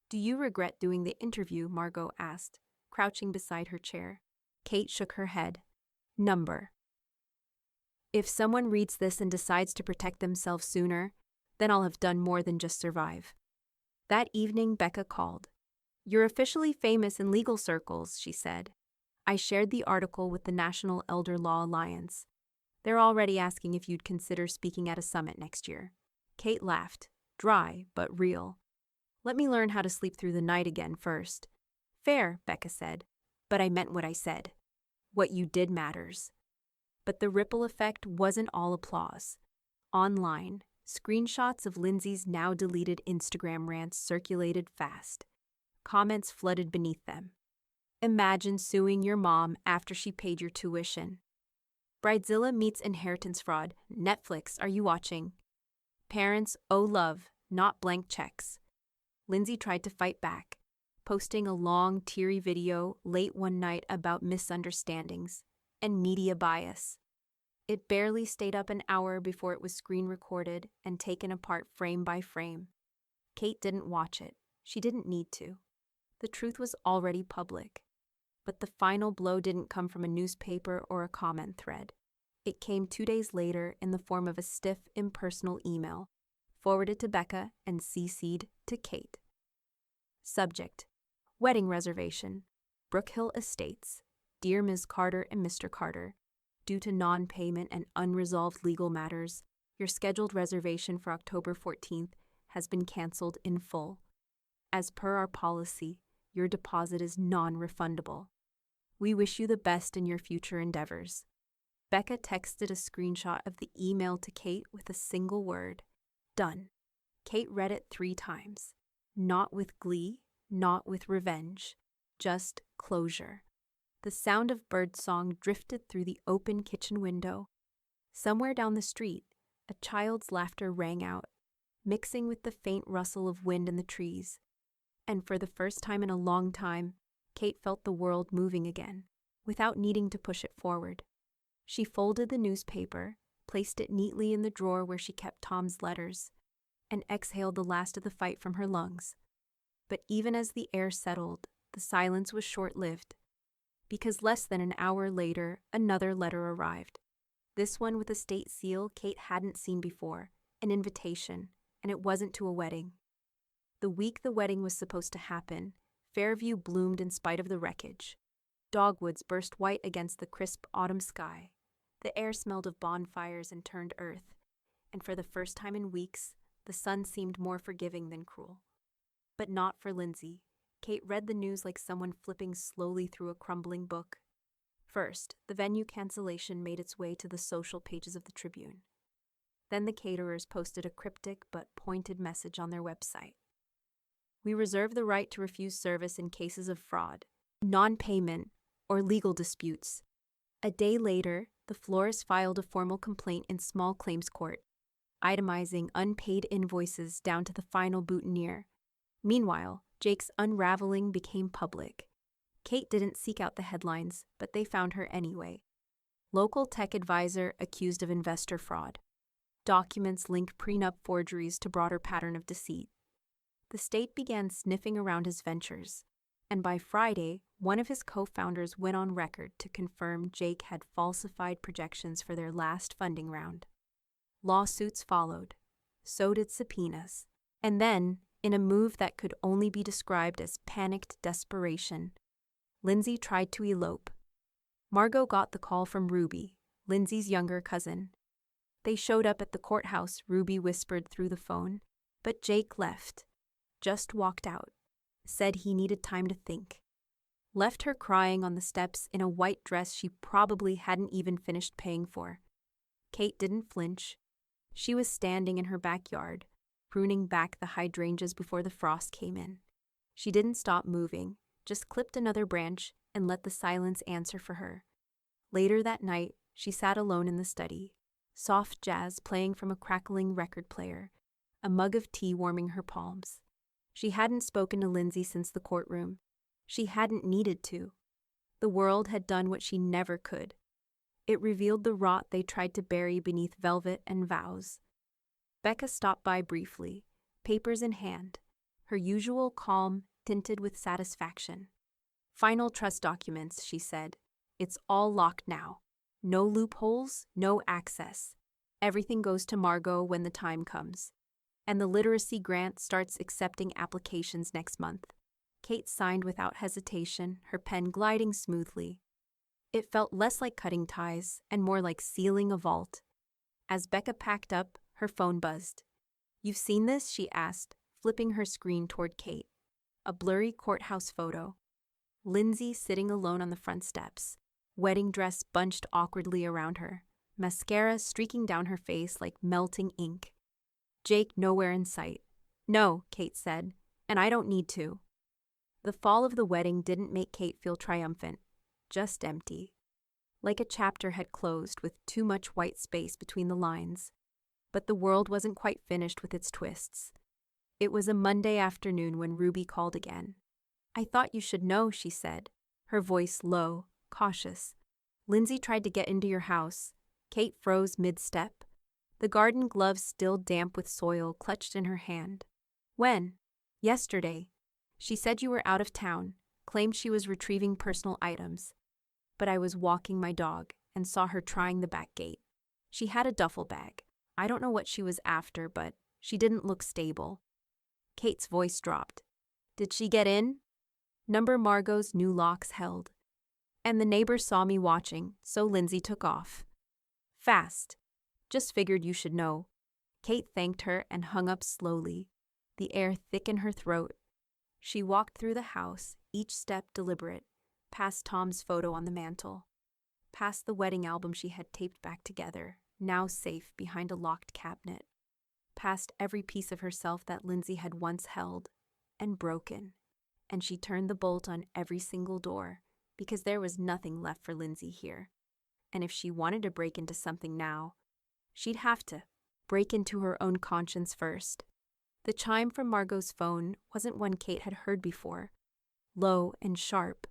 "Do you regret doing the interview?" Margot asked, crouching beside her chair. Kate shook her head. "Number. If someone reads this and decides to protect themselves sooner, then I'll have done more than just survive." That evening, Becca called. "You're officially famous in legal circles," she said. I shared the article with the National Elder Law Alliance. They're already asking if you'd consider speaking at a summit next year. Kate laughed, dry but real. Let me learn how to sleep through the night again first. Fair, Becca said, but I meant what I said. What you did matters. But the ripple effect wasn't all applause. Online, screenshots of Lindsay's now deleted Instagram rants circulated fast. Comments flooded beneath them. Imagine suing your mom after she paid your tuition. Bridezilla meets inheritance fraud. Netflix, are you watching? Parents owe love, not blank checks. Lindsay tried to fight back, posting a long, teary video late one night about misunderstandings and media bias. It barely stayed up an hour before it was screen recorded and taken apart frame by frame. Kate didn't watch it. She didn't need to. The truth was already public. But the final blow didn't come from a newspaper or a comment thread. It came 2 days later in the form of a stiff, impersonal email, forwarded to Becca and CC'd to Kate. Subject: Wedding reservation. Brookhill Estates. Dear Ms. Carter and Mr. Carter, due to non-payment and unresolved legal matters, your scheduled reservation for October 14th has been canceled in full. As per our policy, your deposit is non-refundable. We wish you the best in your future endeavors. Becca texted a screenshot of the email to Kate with a single word: done. Kate read it 3 times. Not with glee, not with revenge, just closure. The sound of birdsong drifted through the open kitchen window. Somewhere down the street, a child's laughter rang out, mixing with the faint rustle of wind in the trees. And for the first time in a long time, Kate felt the world moving again, without needing to push it forward. She folded the newspaper, placed it neatly in the drawer where she kept Tom's letters, and exhaled the last of the fight from her lungs. But even as the air settled, the silence was short-lived, because less than an hour later, another letter arrived. This one with a state seal Kate hadn't seen before, an invitation, and it wasn't to a wedding. The week the wedding was supposed to happen, Fairview bloomed in spite of the wreckage. Dogwoods burst white against the crisp autumn sky. The air smelled of bonfires and turned earth, and for the first time in weeks, the sun seemed more forgiving than cruel. But not for Lindsay. Kate read the news like someone flipping slowly through a crumbling book. First, the venue cancellation made its way to the social pages of the Tribune. Then the caterers posted a cryptic but pointed message on their website. We reserve the right to refuse service in cases of fraud, non-payment, or legal disputes. A day later, the florist filed a formal complaint in small claims court, itemizing unpaid invoices down to the final boutonniere. Meanwhile, Jake's unraveling became public. Kate didn't seek out the headlines, but they found her anyway. Local tech advisor accused of investor fraud. Documents link prenup forgeries to broader pattern of deceit. The state began sniffing around his ventures, and by Friday, one of his co-founders went on record to confirm Jake had falsified projections for their last funding round. Lawsuits followed. So did subpoenas. And then, in a move that could only be described as panicked desperation, Lindsay tried to elope. Margot got the call from Ruby, Lindsay's younger cousin. They showed up at the courthouse, Ruby whispered through the phone, but Jake left. Just walked out. Said he needed time to think. Left her crying on the steps in a white dress she probably hadn't even finished paying for. Kate didn't flinch. She was standing in her backyard, pruning back the hydrangeas before the frost came in. She didn't stop moving, just clipped another branch and let the silence answer for her. Later that night, she sat alone in the study, soft jazz playing from a crackling record player, a mug of tea warming her palms. She hadn't spoken to Lindsay since the courtroom. She hadn't needed to. The world had done what she never could. It revealed the rot they tried to bury beneath velvet and vows. Becca stopped by briefly, papers in hand, her usual calm tinted with satisfaction. Final trust documents, she said. It's all locked now. No loopholes, no access. Everything goes to Margot when the time comes. And the literacy grant starts accepting applications next month. Kate signed without hesitation, her pen gliding smoothly. It felt less like cutting ties and more like sealing a vault. As Becca packed up, her phone buzzed. "You've seen this?" she asked, flipping her screen toward Kate. A blurry courthouse photo. Lindsay sitting alone on the front steps, wedding dress bunched awkwardly around her, mascara streaking down her face like melting ink. Jake nowhere in sight. "No," Kate said, "and I don't need to." The fall of the wedding didn't make Kate feel triumphant, just empty. Like a chapter had closed with too much white space between the lines. But the world wasn't quite finished with its twists. It was a Monday afternoon when Ruby called again. "I thought you should know," she said, her voice low, cautious. "Lindsay tried to get into your house." Kate froze mid-step, the garden glove still damp with soil clutched in her hand. "When?" "Yesterday. She said you were out of town, claimed she was retrieving personal items. But I was walking my dog and saw her trying the back gate. She had a duffel bag. I don't know what she was after, but she didn't look stable." Kate's voice dropped. "Did she get in?" Number Margot's new locks held. "And the neighbor saw me watching, so Lindsay took off." "Fast. Just figured you should know." Kate thanked her and hung up slowly, the air thick in her throat. She walked through the house, each step deliberate, past Tom's photo on the mantel, past the wedding album she had taped back together, now safe behind a locked cabinet, past every piece of herself that Lindsay had once held and broken, and she turned the bolt on every single door because there was nothing left for Lindsay here. And if she wanted to break into something now, she'd have to break into her own conscience first. The chime from Margot's phone wasn't one Kate had heard before. Low and sharp,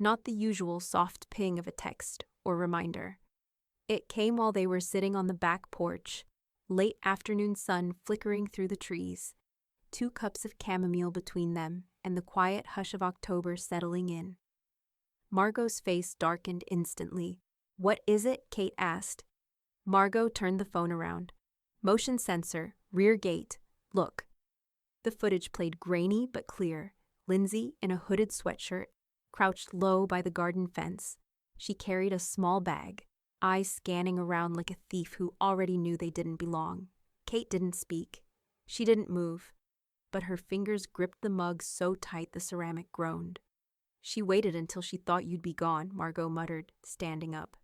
not the usual soft ping of a text or reminder. It came while they were sitting on the back porch, late afternoon sun flickering through the trees, 2 cups of chamomile between them and the quiet hush of October settling in. Margot's face darkened instantly. "What is it?" Kate asked. Margot turned the phone around. "Motion sensor, rear gate. Look." The footage played grainy but clear. Lindsay, in a hooded sweatshirt, crouched low by the garden fence. She carried a small bag, eyes scanning around like a thief who already knew they didn't belong. Kate didn't speak. She didn't move, but her fingers gripped the mug so tight the ceramic groaned. "She waited until she thought you'd be gone," Margot muttered, standing up.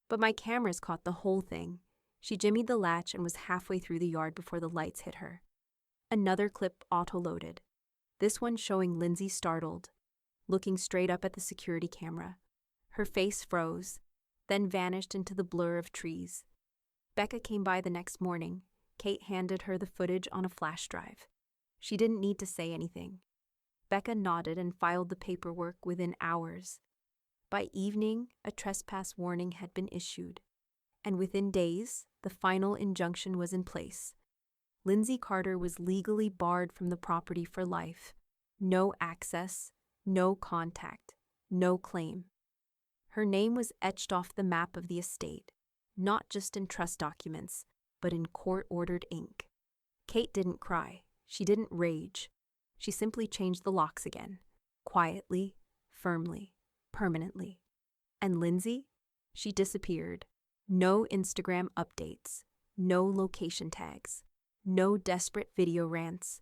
"But my cameras caught the whole thing." She jimmied the latch and was halfway through the yard before the lights hit her. Another clip auto-loaded, this one showing Lindsay startled, looking straight up at the security camera. Her face froze, then vanished into the blur of trees. Becca came by the next morning. Kate handed her the footage on a flash drive. She didn't need to say anything. Becca nodded and filed the paperwork within hours. By evening, a trespass warning had been issued, and within days, the final injunction was in place. Lindsay Carter was legally barred from the property for life. No access, no contact, no claim. Her name was etched off the map of the estate, not just in trust documents, but in court-ordered ink. Kate didn't cry. She didn't rage. She simply changed the locks again, quietly, firmly, permanently. And Lindsay? She disappeared. No Instagram updates, no location tags, no desperate video rants.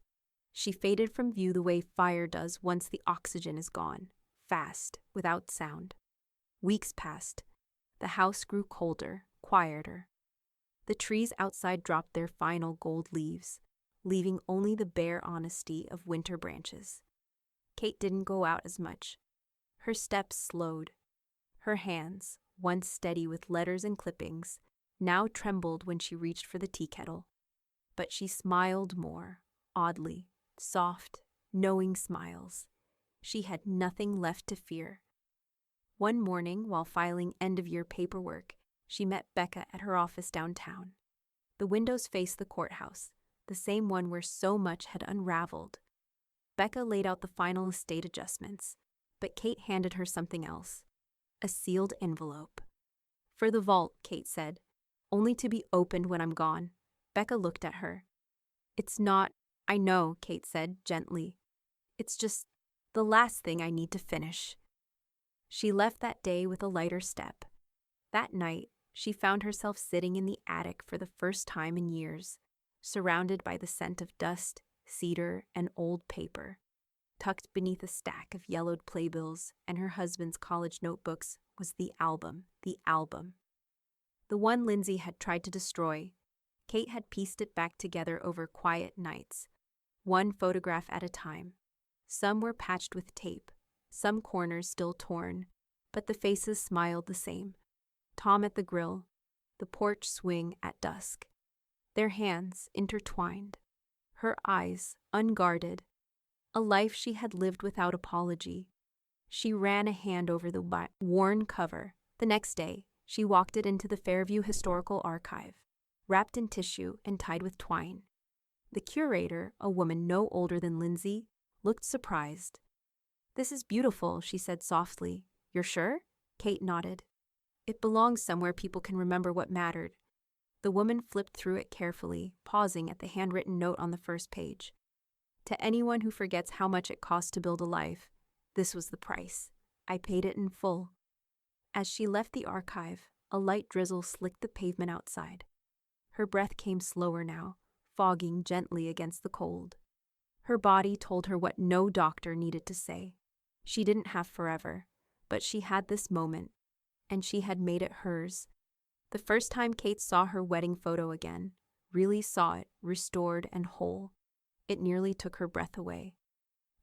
She faded from view the way fire does once the oxygen is gone, fast, without sound. Weeks passed. The house grew colder, quieter. The trees outside dropped their final gold leaves, leaving only the bare honesty of winter branches. Kate didn't go out as much. Her steps slowed. Her hands, once steady with letters and clippings, now trembled when she reached for the tea kettle. But she smiled more, oddly, soft, knowing smiles. She had nothing left to fear. One morning, while filing end-of-year paperwork, she met Becca at her office downtown. The windows faced the courthouse, the same one where so much had unraveled. Becca laid out the final estate adjustments, but Kate handed her something else. A sealed envelope. "For the vault," Kate said. "Only to be opened when I'm gone." Becca looked at her. "It's not—" "I know," Kate said, gently. "It's just the last thing I need to finish." She left that day with a lighter step. That night, she found herself sitting in the attic for the first time in years, surrounded by the scent of dust, cedar, and old paper. Tucked beneath a stack of yellowed playbills and her husband's college notebooks was the album. The one Lindsay had tried to destroy. Kate had pieced it back together over quiet nights, one photograph at a time. Some were patched with tape, some corners still torn, but the faces smiled the same. Tom at the grill, the porch swing at dusk. Their hands intertwined, her eyes unguarded. A life she had lived without apology. She ran a hand over the worn cover. The next day, she walked it into the Fairview Historical Archive, wrapped in tissue and tied with twine. The curator, a woman no older than Lindsay, looked surprised. "This is beautiful," she said softly. "You're sure?" Kate nodded. "It belongs somewhere people can remember what mattered." The woman flipped through it carefully, pausing at the handwritten note on the first page. "To anyone who forgets how much it cost to build a life, this was the price. I paid it in full." As she left the archive, a light drizzle slicked the pavement outside. Her breath came slower now, fogging gently against the cold. Her body told her what no doctor needed to say. She didn't have forever, but she had this moment, and she had made it hers. The first time Kate saw her wedding photo again, really saw it, restored and whole, it nearly took her breath away.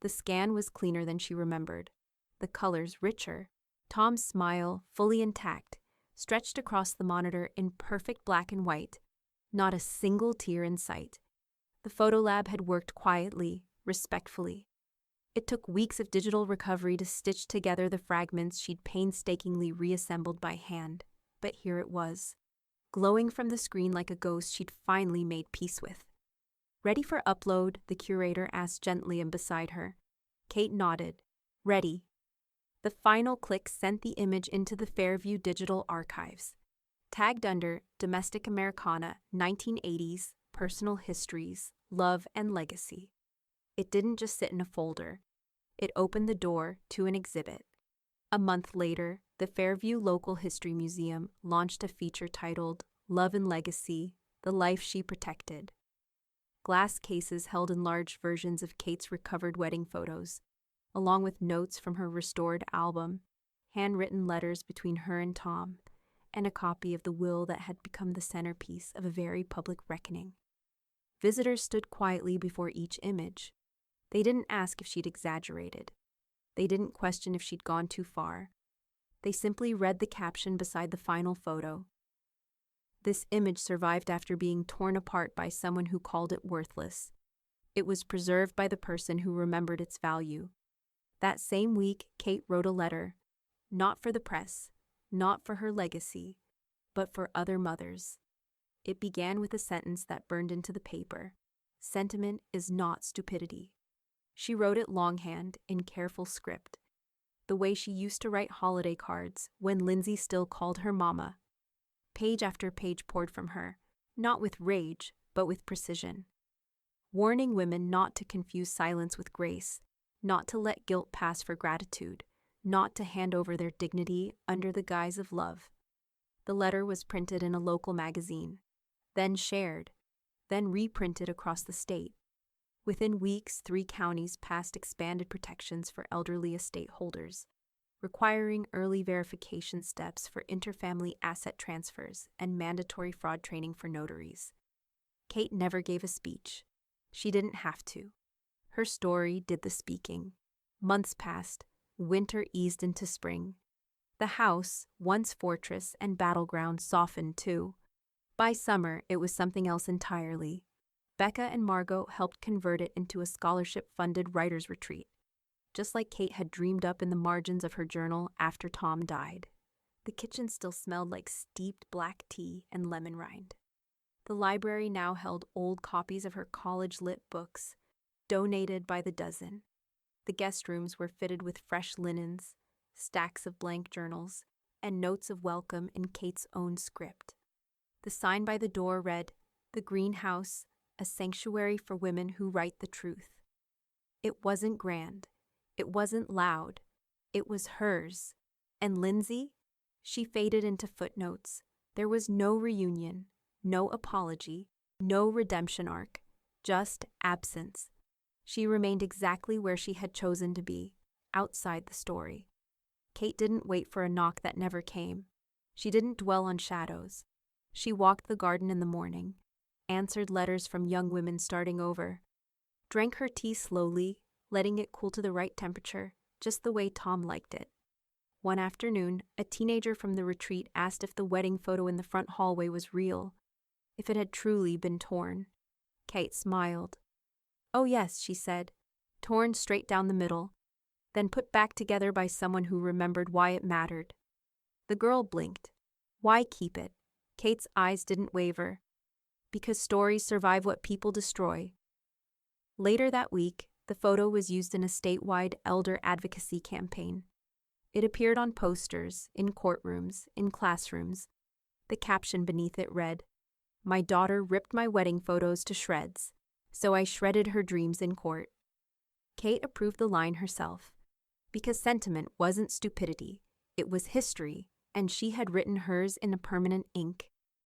The scan was cleaner than she remembered, the colors richer. Tom's smile, fully intact, stretched across the monitor in perfect black and white, not a single tear in sight. The photo lab had worked quietly, respectfully. It took weeks of digital recovery to stitch together the fragments she'd painstakingly reassembled by hand, but here it was, glowing from the screen like a ghost she'd finally made peace with. "Ready for upload?" the curator asked gently and beside her. Kate nodded. "Ready." The final click sent the image into the Fairview Digital Archives, tagged under Domestic Americana 1980s, Personal Histories, Love and Legacy. It didn't just sit in a folder. It opened the door to an exhibit. A month later, the Fairview Local History Museum launched a feature titled Love and Legacy, The Life She Protected. Glass cases held enlarged versions of Kate's recovered wedding photos, along with notes from her restored album, handwritten letters between her and Tom, and a copy of the will that had become the centerpiece of a very public reckoning. Visitors stood quietly before each image. They didn't ask if she'd exaggerated. They didn't question if she'd gone too far. They simply read the caption beside the final photo. This image survived after being torn apart by someone who called it worthless. It was preserved by the person who remembered its value. That same week, Kate wrote a letter, not for the press, not for her legacy, but for other mothers. It began with a sentence that burned into the paper. "Sentiment is not stupidity." She wrote it longhand, in careful script, the way she used to write holiday cards when Lindsay still called her mama. Page after page poured from her, not with rage, but with precision, warning women not to confuse silence with grace, not to let guilt pass for gratitude, not to hand over their dignity under the guise of love. The letter was printed in a local magazine, then shared, then reprinted across the state. Within weeks, 3 counties passed expanded protections for elderly estate holders, requiring early verification steps for interfamily asset transfers and mandatory fraud training for notaries. Kate never gave a speech. She didn't have to. Her story did the speaking. Months passed. Winter eased into spring. The house, once fortress and battleground, softened too. By summer, it was something else entirely. Becca and Margot helped convert it into a scholarship-funded writer's retreat, just like Kate had dreamed up in the margins of her journal after Tom died. The kitchen still smelled like steeped black tea and lemon rind. The library now held old copies of her college-lit books, donated by the dozen. The guest rooms were fitted with fresh linens, stacks of blank journals, and notes of welcome in Kate's own script. The sign by the door read, "The Greenhouse, a sanctuary for women who write the truth." It wasn't grand. It wasn't loud. It was hers. And Lindsay? She faded into footnotes. There was no reunion, no apology, no redemption arc, just absence. She remained exactly where she had chosen to be, outside the story. Kate didn't wait for a knock that never came. She didn't dwell on shadows. She walked the garden in the morning, answered letters from young women starting over, drank her tea slowly, letting it cool to the right temperature, just the way Tom liked it. One afternoon, a teenager from the retreat asked if the wedding photo in the front hallway was real, if it had truly been torn. Kate smiled. "Oh yes," she said, "torn straight down the middle, then put back together by someone who remembered why it mattered." The girl blinked. Why keep it? Kate's eyes didn't waver. Because stories survive what people destroy. Later that week, the photo was used in a statewide elder advocacy campaign. It appeared on posters, in courtrooms, in classrooms. The caption beneath it read, "My daughter ripped my wedding photos to shreds, so I shredded her dreams in court." Kate approved the line herself, because sentiment wasn't stupidity, it was history, and she had written hers in a permanent ink.